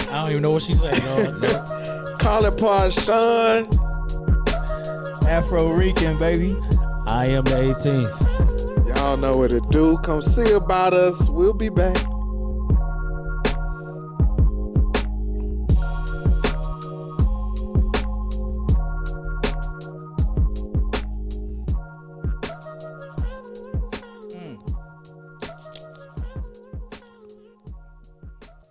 I don't even know what she's saying. No.
Call it Paul Sean.
Afro Rican, baby.
I am the 18th.
Y'all know what to do. Come see about us. We'll be back.